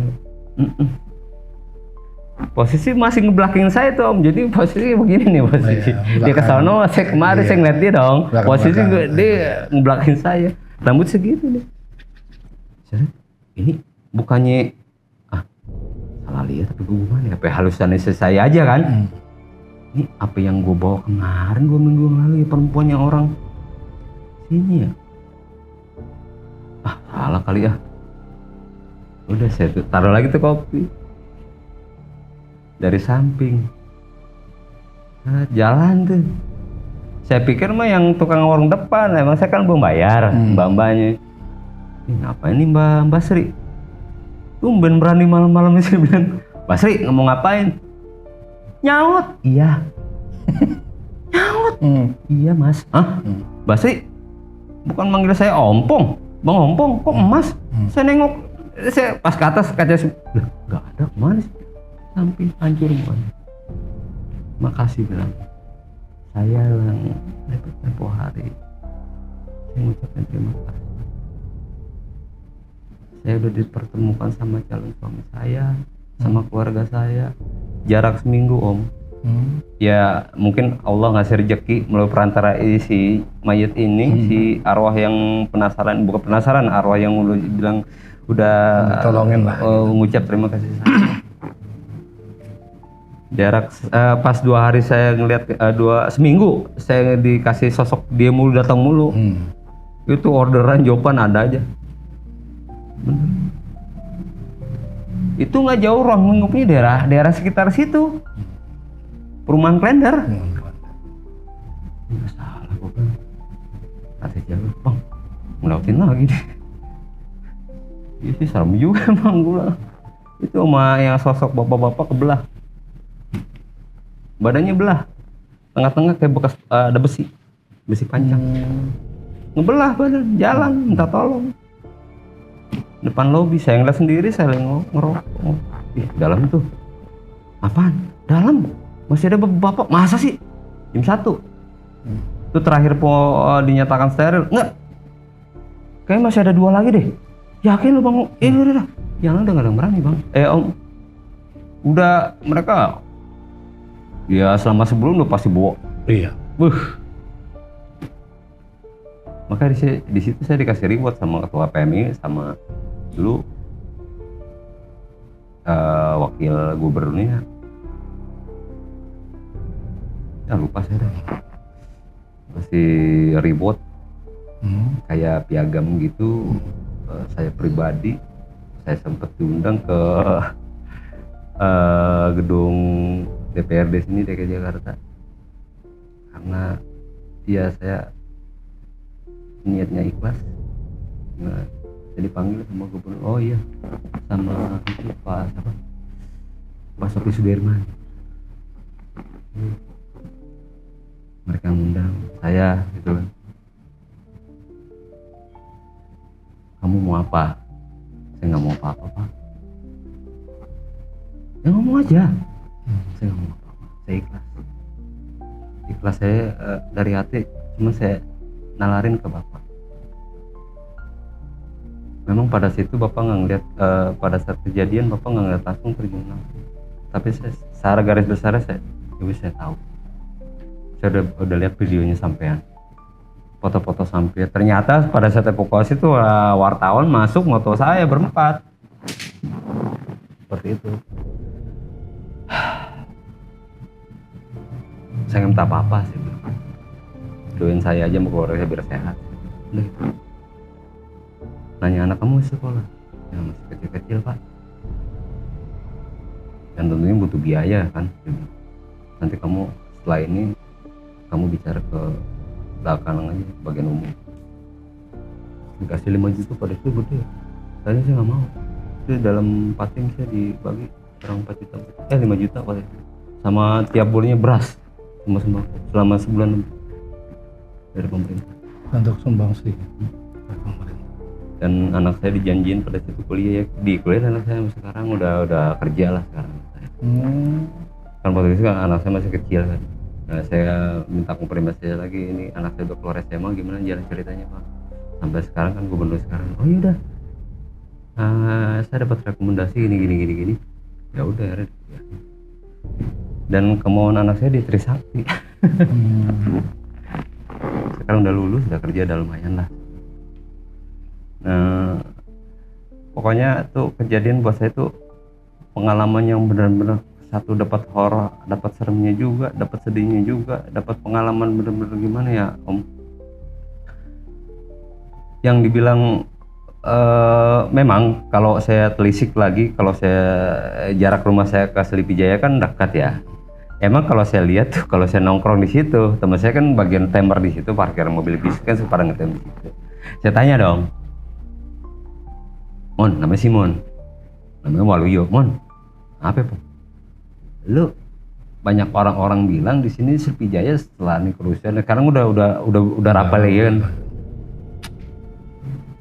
Posisi masih ngebelakangin saya tuh Om, jadi posisi begini nih posisi. Dia kesana, saya kemarin saya ngeliat dia dong. Posisi dia ngebelakangin saya, rambut segitu nih. Ini bukannya salah lihat tapi gue gimana? Apa halusinasi saya aja kan? Ini apa yang gue bawa kemarin 2 minggu yang lalu ya, perempuan yang orang sini ya? Salah kali ya. Udah saya taruh lagi tuh kopi dari samping. Jalan tuh. Saya pikir mah yang tukang warung depan, emang saya kan belum bayar mbak-mbaknya. Ini ngapain nih Mbak Sri? Tumben berani malam-malam ini, saya bilang, Mbak Sri ngomong ngapain? Nyaut. Iya. Nyaut. Iya Mas. Mbak Sri bukan manggil saya Ompong, Bang Ompong, kok Emas? Saya nengok, saya pas ke atas kaca, nggak ada, kemana sih? Samping hancur semuanya. Makasih bilang, saya yang dapat tempo hari, saya mengucapkan terima kasih. Saya udah dipertemukan sama calon suami saya, sama keluarga saya, jarak seminggu Om. Ya mungkin Allah ngasih rezeki melalui perantara si mayat ini, si arwah yang penasaran, bukan penasaran, arwah yang bilang udah tolongin lah, mengucap terima kasih saya. Jarak pas 2 hari saya ngelihat, seminggu saya dikasih sosok dia mulu, datang mulu. Itu orderan jawaban ada aja. Bener. Itu nggak jauh ruang lingkupnya daerah sekitar situ. Perumahan Klender. Nggak salah gue kan. Kata jalur, bang, melautin lagi deh. Iya sih serem juga emang gue. Itu sama yang sosok bapak-bapak kebelah. Badannya belah. Tengah-tengah kayak bekas ada besi panjang. Ngebelah badan, jalan, minta tolong. Depan lobi, saya ngeliat sendiri, saya ngerokok. Ih, dalam tuh. Apaan? Dalam? Masih ada bapak, masa sih? Jam 1. Itu terakhir dinyatakan steril. Enggak. Kayaknya masih ada 2 lagi deh. Yakin lu bang? Udah. Jangan, udah gak ada yang berani bang. Om. Udah mereka. Ya selama sebelum udah pasti bawa. Iya. Maka di situ saya dikasih reward sama ketua PMI sama dulu wakil gubernurnya. Ya lupa saya dah. Kasih reward kayak piagam gitu. Saya pribadi saya sempat diundang ke gedung DPRD sini DKI Jakarta karena ya saya niatnya ikhlas. Nah, jadi panggil sama gubernur. Oh iya, sama itu Pak Sofi Sudirman. Mereka ngundang saya gitu kan. Kamu mau apa? Saya nggak mau apa-apa Pak. Ya ngomong aja. Saya nggak mau apa-apa. Saya ikhlas saya dari hati. Cuma saya nalarin ke Bapak. Memang pada situ Bapak nggak ngeliat, pada saat kejadian Bapak nggak ngeliat langsung terjun langsung. Tapi secara garis besar saya tahu. Saya udah lihat videonya sampean, foto-foto sampai. Ternyata pada saat evakuasi itu wartawan masuk moto saya berempat. Seperti itu. Saya nggak minta apa-apa sih. Doain saya aja mau keluarga saya biar sehat. Udah gitu. Nanya anak kamu di sekolah. Ya masih kecil-kecil Pak. Dan tentunya butuh biaya kan. Nanti kamu setelah ini kamu bicara ke belakang aja bagian umum. Dikasih 5 juta pada itu gede. Tadi saya nggak mau. Itu dalam patim saya dibagi kurang 4 juta. 5 juta pada itu. Sama tiap bulannya beras sama sembako selama sebulan dari pemerintah. Untuk sumbangsi dari pemerintah. Dan anak saya dijanjiin pada situ kuliah ya, di kuliah anak saya sekarang udah kerja lah sekarang. Kan waktu itu kan anak saya masih kecil kan. Nah, saya minta konfirmasi saya lagi, ini anak saya udah keluar SMA gimana jalan ceritanya Pak. Sampai sekarang kan gubernur sekarang, oh yaudah saya dapat rekomendasi gini. Ya udah ya. Dan kemauan anak saya di Trisakti. Sekarang udah lulus, udah kerja, udah lumayan lah. Nah, pokoknya tuh kejadian buat saya tuh pengalaman yang benar-benar satu dapat horor, dapat seremnya juga, dapat sedihnya juga, dapat pengalaman benar-benar gimana ya Om. Yang dibilang memang kalau saya telisik lagi, kalau saya jarak rumah saya ke Selipijaya kan dekat ya. Emang kalau saya lihat tuh, kalau saya nongkrong di situ, teman saya kan bagian temer di situ, parkir mobil bis kan pada ngetem di situ. Saya tanya dong, Mon, namanya Simon, namanya Waluyo, Mon, apa Pak? Lu banyak orang-orang bilang di sini Selipijaya setelah nih kerusuhan, sekarang udah rapal ya kan?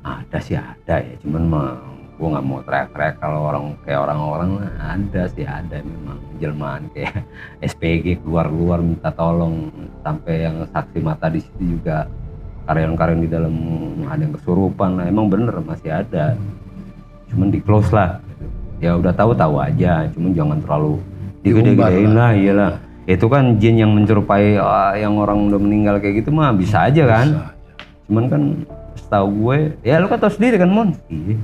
Ada sih ada ya, cuman mah gue nggak mau teriak-teriak. Kalau orang-orang ada sih ada memang jelmaan kayak SPG keluar minta tolong, sampai yang saksi mata di situ juga karyawan-karyawan di dalam ada yang kesurupan. Nah, emang bener masih ada, cuman di close lah. Ya udah tahu aja, cuman jangan terlalu digede-gedein lah. Iyalah, itu kan jin yang menyerupai yang orang udah meninggal kayak gitu mah bisa aja kan. Cuman kan setahu gue, ya lu kan tahu sendiri kan Mon. Iya.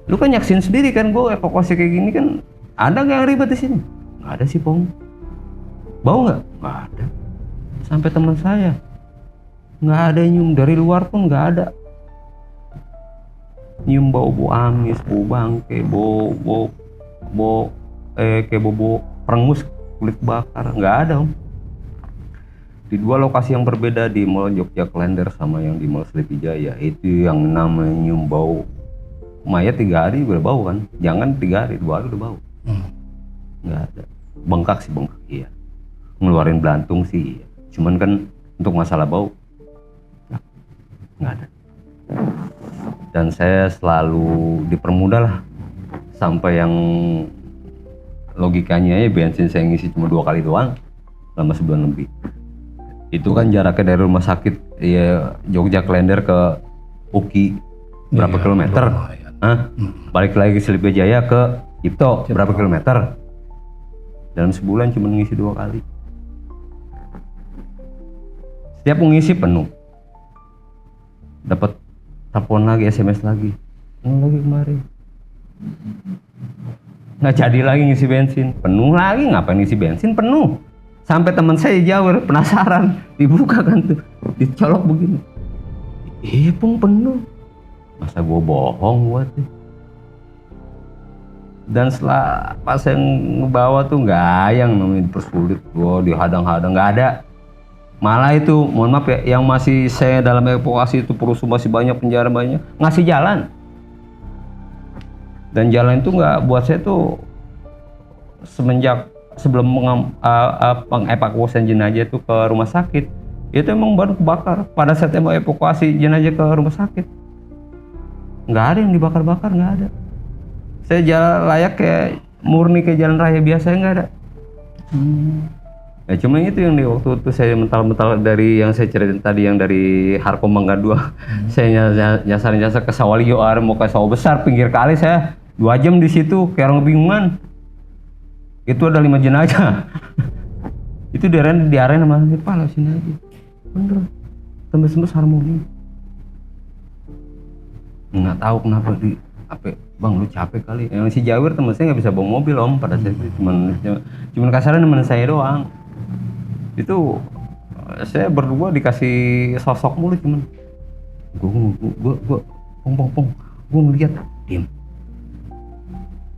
Lu kan nyaksin sendiri kan gue evakuasi kayak gini kan, ada nggak yang ribet di sini? Nggak ada sih Pong. Bau nggak? Nggak ada. Sampai teman saya nggak ada nyium, dari luar pun nggak ada nyium bau amis, bau bangke, bau kayak bobo perengus kulit bakar, nggak ada om. Di dua lokasi yang berbeda, di Mall Jogja Klender sama yang di Mall Sleepy Jaya, itu yang namanya nyium bau mayat 3 hari udah bau kan, jangan 3 hari, 2 hari udah bau. Nggak ada. Bengkak sih, bengkak iya, ngeluarin belantung sih iya. Cuman kan untuk masalah bau nggak ada. Dan saya selalu dipermudah lah, sampai yang logikanya ya bensin saya ngisi cuma 2 kali doang selama sebulan lebih. Itu kan jaraknya dari rumah sakit ya Jogja Klender ke UKI berapa kilometer? Balik lagi ke Sleepy Jaya ke Cipto berapa kilometer? Dalam sebulan cuma ngisi 2 kali. Setiap mengisi penuh, dapat telepon lagi, SMS lagi, lagi kemarin nggak jadi lagi ngisi bensin, penuh lagi. Ngapain ngisi bensin penuh? Sampai teman saya jawab penasaran, dibuka kan tuh, dicolok begini, pung penuh. Masa gua bohong buat tuh. Dan setelah pas yang ngebawa tuh nggak yang namanya dipersulit, gua dihadang-hadang, nggak ada. Malah itu, mohon maaf ya, yang masih saya dalam evakuasi itu perusuh masih banyak, penjara banyak, ngasih jalan. Dan jalan itu nggak buat saya tuh semenjak sebelum pengevakuasian jenazah itu ke rumah sakit, itu emang baru kebakar. Pada saat mau evakuasi jenazah ke rumah sakit, nggak ada yang dibakar-bakar, nggak ada. Saya jalan layak kayak murni kayak jalan raya biasa, nggak ada. Ya cuma itu yang di waktu itu saya mental-mental dari yang saya ceritain tadi, yang dari Harkom Mangga 2. Saya nyasar ke Sawalio, mau ke Sawah Besar pinggir kali, saya 2 jam di situ kayak orang bingungan. Itu ada 5 jenazah. Itu di arena sama Pak sini aja. Bener. Tembus-tembus harmoni. Nggak tahu kenapa Bang lu capek kali. Yang si Jawir teman saya nggak bisa bawa mobil om pada saat itu, cuman kasarnya teman saya doang. Itu saya berdua dikasih sosok mulu, cuman gua ngeliat diem.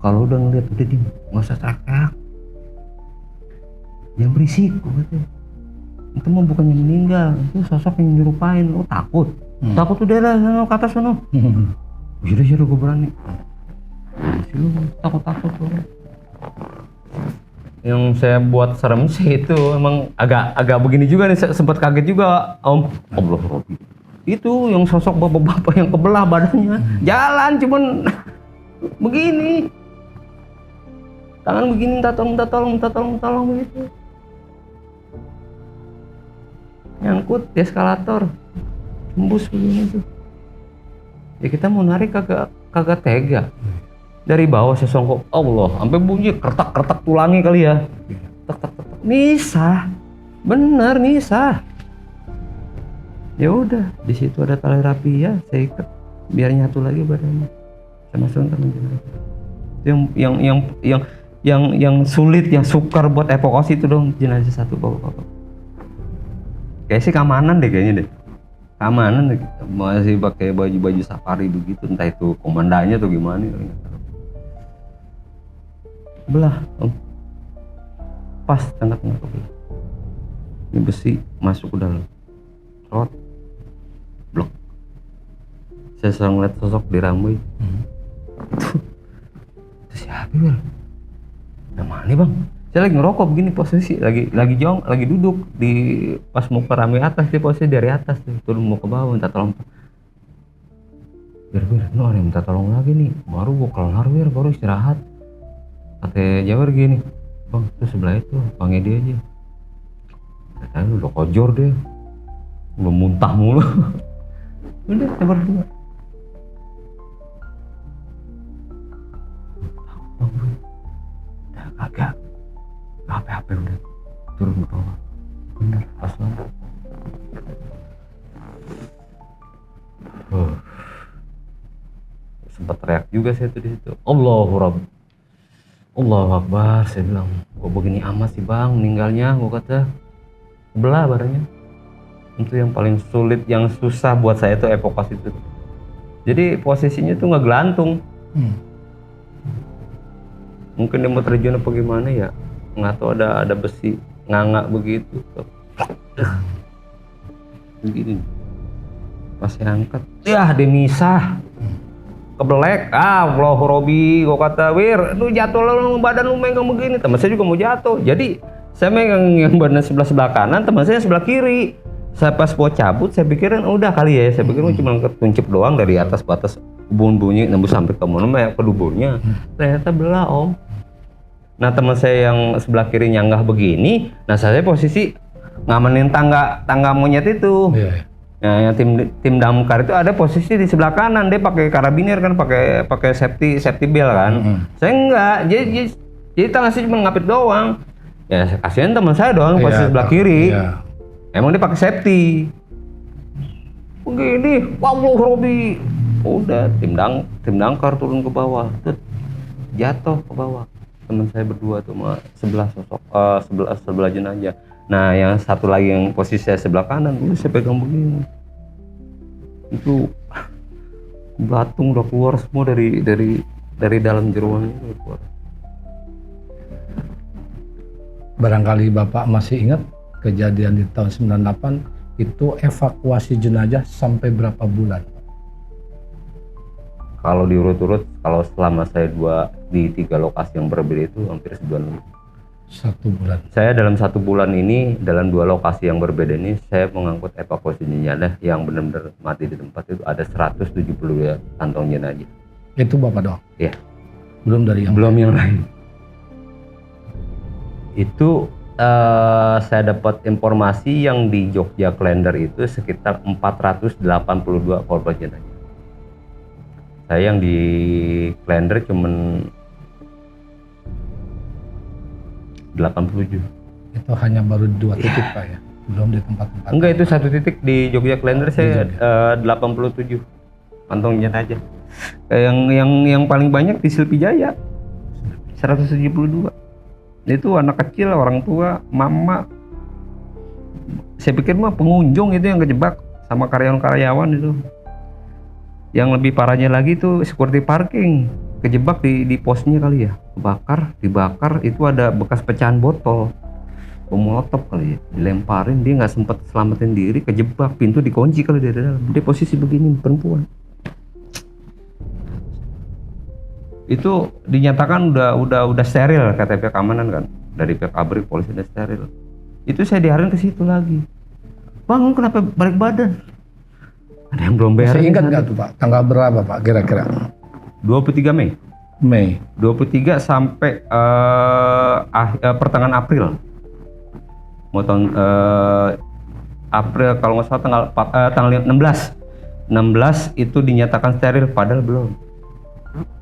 Kalau udah ngeliat udah diem, nggak usah teriak-teriak, jangan berisik. Gua katanya itu mah bukannya meninggal, itu sosok yang nyerupain. Lo takut takut udah lah ke atas sana. Yaudah gua berani. Masih lu takut tuh. Yang saya buat serem sih itu emang agak begini juga nih, sempat kaget juga om. Allah Robi itu yang sosok bapak-bapak yang kebelah badannya, jalan cuman begini, tangan begini, minta tolong begitu, nyangkut di eskalator, tembus begini tuh. Ya kita mau narik kagak tega. Dari bawah saya songkok, Allah, sampai bunyi kertak tulangnya kali ya. Tak. Nisah. Bener nisah. Ya udah, di situ ada tali rapi ya, saya ikat biar nyatu lagi badannya. Saya masukin ke jenazah. Yang sulit, yang sukar buat evakuasi itu dong, jenazah satu bapak-bapak. Kayak sih keamanan deh kayaknya deh. Keamanan deh. Masih pakai baju safari begitu, entah itu komandannya atau gimana. Belah om, pas tengah-tengah kebelah. Ini besi masuk ke dalam, rot, blok. Saya selalu ngeliat sosok di Rambai. Itu siapa bang? Yang mana bang? Saya lagi ngerokok begini posisi, lagi duduk di pas mau ke Rambai atas, dia posisi dari atas tuh, turun mau ke bawah minta tolong. Biar no, minta tolong lagi nih, baru gua kelar baru istirahat. Kata Jawar gini, bang itu sebelah itu, panggil dia aja. Katanya udah kojor dia, udah muntah mulu. Udah kita berdua. Agak HP udah turun ke bawah. Bener, pas banget. Sempat teriak juga saya tuh di situ. Allahu Rabb. Allahu Akbar, saya bilang, kok begini amat sih bang meninggalnya, gua kata belah badannya. Itu yang paling sulit, yang susah buat saya tuh evakuasi itu. Jadi posisinya tuh nggak gelantung. Mungkin dia mau terjun apa gimana ya, nggak tahu, ada besi nganga begitu begini pas saya angkat ya dia misah kebelek. Allah Robi, gua kata, Wir lu jatuh lu, badan lu megang begini. Teman saya juga mau jatuh, jadi saya megang yang badan sebelah kanan, teman saya sebelah kiri. Saya pas mau cabut saya pikirin udah kali ya, saya pikir cuma ketuncip doang dari atas batas bunyi nembus sampai ke mana ke duburnya. Ternyata belah om. Nah teman saya yang sebelah kiri nyanggah begini, nah saya posisi ngamenin tangga monyet itu. Nah yang tim damkar itu ada posisi di sebelah kanan, dia pakai karabiner kan, pakai safety belt kan. Saya enggak, jadi tangga saya cuma ngapit doang. Ya kasihan teman saya doang posisi sebelah kiri. Emang dia pakai safety. Begini, wow Robi. Udah tim damkar turun ke bawah, jatuh ke bawah. Teman saya berdua tuh sama sebelah jenazah. Nah yang satu lagi yang posisi saya sebelah kanan, saya pegang begini. Itu belatung udah keluar semua dari dalam jeruannya udah keluar. Barangkali Bapak masih ingat kejadian di tahun 98 itu evakuasi jenazah sampai berapa bulan? Kalau diurut-urut, kalau selama saya di 3 lokasi yang berbeda itu hampir sebulan lebih. 1 bulan. Saya dalam 1 bulan ini, dalam 2 lokasi yang berbeda ini, saya mengangkut evakuasi jenazah yang benar-benar mati di tempat itu ada 172 kantong jenazah. Itu Bapak doang? Iya. Belum yang lain. Itu saya dapat informasi yang di Jogja Klender itu sekitar 482 korban jenazah. Saya yang di Klender cuman 87. Itu hanya baru 2 titik Pak ya? Belum di tempat-tempat? Enggak, itu 1 titik di Jogja Klender saya 87 kantong jenazah. Yang paling banyak di Silpi Jaya 172. Itu anak kecil, orang tua, mama. Saya pikir mah pengunjung itu yang kejebak sama karyawan-karyawan itu. Yang lebih parahnya lagi tuh security parking kejebak di posnya kali ya, dibakar itu ada bekas pecahan botol bom molotov kali ya, dilemparin, dia nggak sempet selamatin diri, kejebak, pintu dikunci kali dari dalam, dia posisi begini, perempuan. Itu dinyatakan udah steril kata pihak keamanan kan, dari pihak ABRI, polisi udah steril. Itu saya diarahin ke situ lagi, Bang kenapa balik badan? Ada yang belum beres. Masih ingat nggak tuh Pak, tanggal berapa Pak kira-kira? 23 Mei 23 sampai pertengahan April. Mau tahun April kalau nggak salah tanggal 16 itu dinyatakan steril, padahal belum.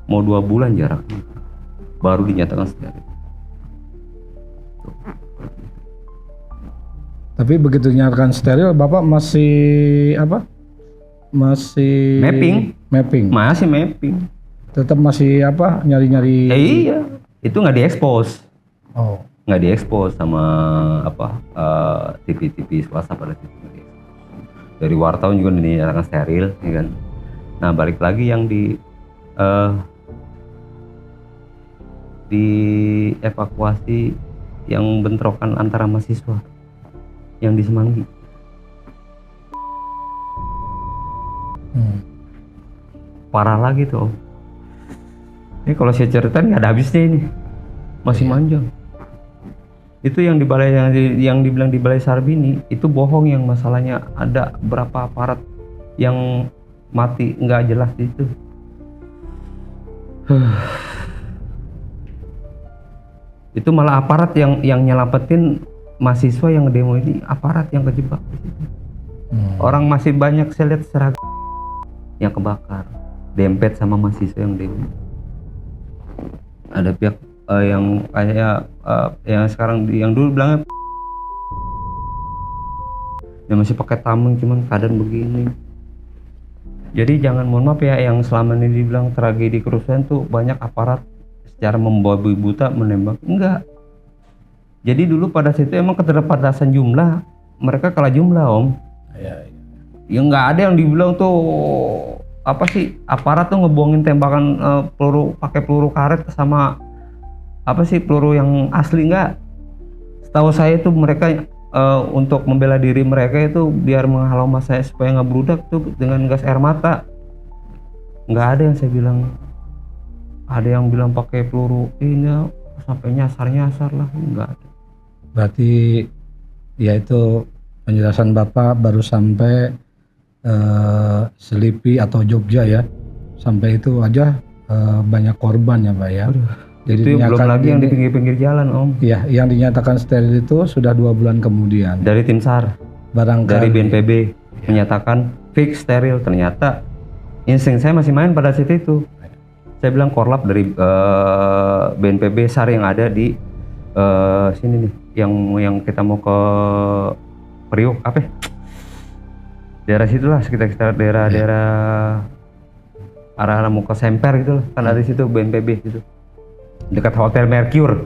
Mau 2 bulan jaraknya baru dinyatakan steril. Tapi begitu dinyatakan steril, Bapak masih apa? Masih mapping. Masih mapping. Tetap masih apa? Nyari-nyari. Iya, itu nggak diekspos. Oh. Nggak diekspos sama TV swasta pada situ. Dari wartawan juga dinyatakan steril, ya kan. Nah balik lagi yang di evakuasi yang bentrokan antara mahasiswa yang di Semanggi. Parah lagi tuh. Ini kalau saya ceritain nggak ada habisnya ini, masih manjang. Itu yang di balai yang dibilang di Balai Sarbini itu bohong, yang masalahnya ada berapa aparat yang mati nggak jelas itu. Itu malah aparat yang nyelamatin mahasiswa yang demo ini, aparat yang kejebak di situ. Orang masih banyak saya lihat seragam yang kebakar, dempet sama mahasiswa yang demo. Ada pihak yang kayak yang sekarang yang dulu bilangnya yang masih pakai tameng, cuman keadaan begini. Jadi jangan, mohon maaf ya, yang selama ini dibilang tragedi kerusuhan tuh banyak aparat secara membabi buta menembak, enggak. Jadi dulu pada situ emang keterbatasan jumlah, mereka kalah jumlah om. Iya. Ya nggak ada yang dibilang tuh apa sih aparat tuh ngebuangin tembakan peluru, pakai peluru karet sama apa sih peluru yang asli nggak. Setahu saya itu mereka untuk membela diri mereka itu biar menghalau mas saya supaya nggak berudak tuh dengan gas air mata. Nggak ada yang saya bilang, ada yang bilang pakai peluru ini sampai nyasar lah, nggak ada. Berarti ya itu penjelasan Bapak baru sampai Selipi atau Jogja ya, sampai itu aja banyak korban ya Pak ya. Jadi itu belum lagi yang di pinggir-pinggir jalan Om. Iya, yang dinyatakan steril itu sudah 2 bulan kemudian. Dari tim SAR, dari BNPB menyatakan fix steril. Ternyata insting saya masih main pada saat itu. Saya bilang korlap dari BNPB SAR yang ada di sini nih, yang kita mau ke Priok apa? Daerah situlah, sekitar daerah arah mau ke Semper gitu lah. Kan ada di situ BNPB gitu. Dekat Hotel Mercure,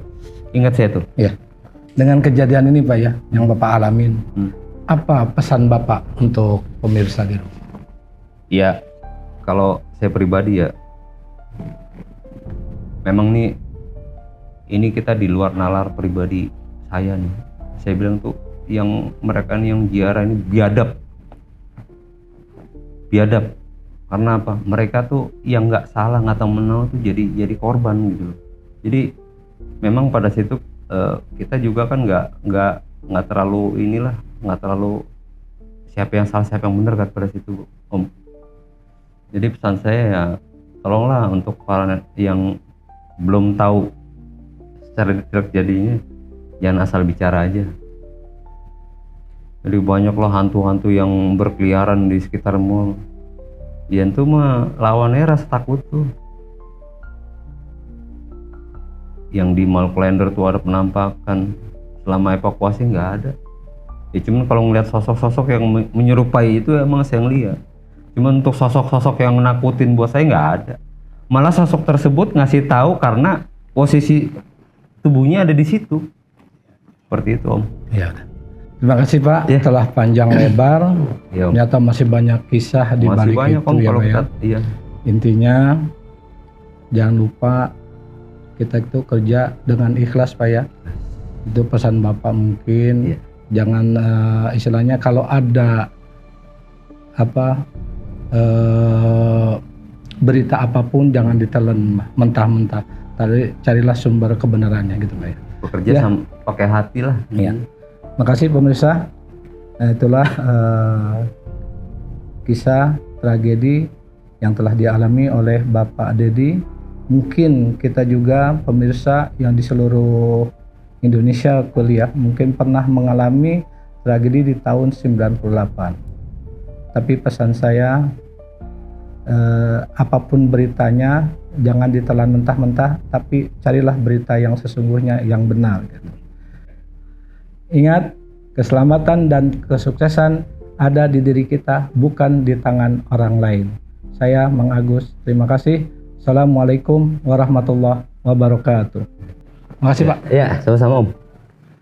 ingat saya tuh. Ya. Dengan kejadian ini Pak ya, yang Bapak alamin, apa pesan Bapak untuk pemirsa di rumah? Ya, kalau saya pribadi ya, memang nih, ini kita di luar nalar pribadi saya nih. Saya bilang tuh, yang mereka nih yang ziarah ini biadab. Karena apa? Mereka tuh yang nggak salah, nggak tahu menau tuh jadi korban gitu loh. Jadi memang pada situ kita juga kan nggak terlalu nggak terlalu siapa yang salah siapa yang benar kan pada situ Om. Jadi pesan saya ya tolonglah untuk para yang belum tahu secara detail jadinya, jangan asal bicara aja. Jadi banyak loh hantu-hantu yang berkeliaran di sekitar mall. Ya itu mah lawannya rasa takut tuh. Yang di Mall Klender tuh ada penampakan, selama evakuasi nggak ada. Ya cuman kalau ngeliat sosok-sosok yang menyerupai itu emang saya ngeliat. Cuman untuk sosok-sosok yang menakutin buat saya nggak ada. Malah sosok tersebut ngasih tahu karena posisi tubuhnya ada di situ. Seperti itu Om. Ya. Terima kasih Pak, telah panjang lebar. Ya, ternyata masih banyak kisah di balik banyak, itu Om, ya kalau Pak ya. Iya. Intinya jangan lupa kita itu kerja dengan ikhlas Pak ya. Itu pesan Bapak mungkin. Jangan istilahnya kalau ada berita apapun jangan ditelan mentah-mentah. Carilah sumber kebenarannya gitu Pak ya. Bekerja pakai hati lah. Iya. Makasih pemirsa. Itulah kisah tragedi yang telah dialami oleh Bapak Dedi. Mungkin kita juga pemirsa yang di seluruh Indonesia kuliah mungkin pernah mengalami tragedi di tahun 98. Tapi pesan saya, apapun beritanya jangan ditelan mentah-mentah, tapi carilah berita yang sesungguhnya, yang benar gitu. Ingat, keselamatan dan kesuksesan ada di diri kita, bukan di tangan orang lain. Saya Mang Agus, terima kasih. Assalamualaikum warahmatullahi wabarakatuh. Makasih Pak. Ya, sama-sama Om.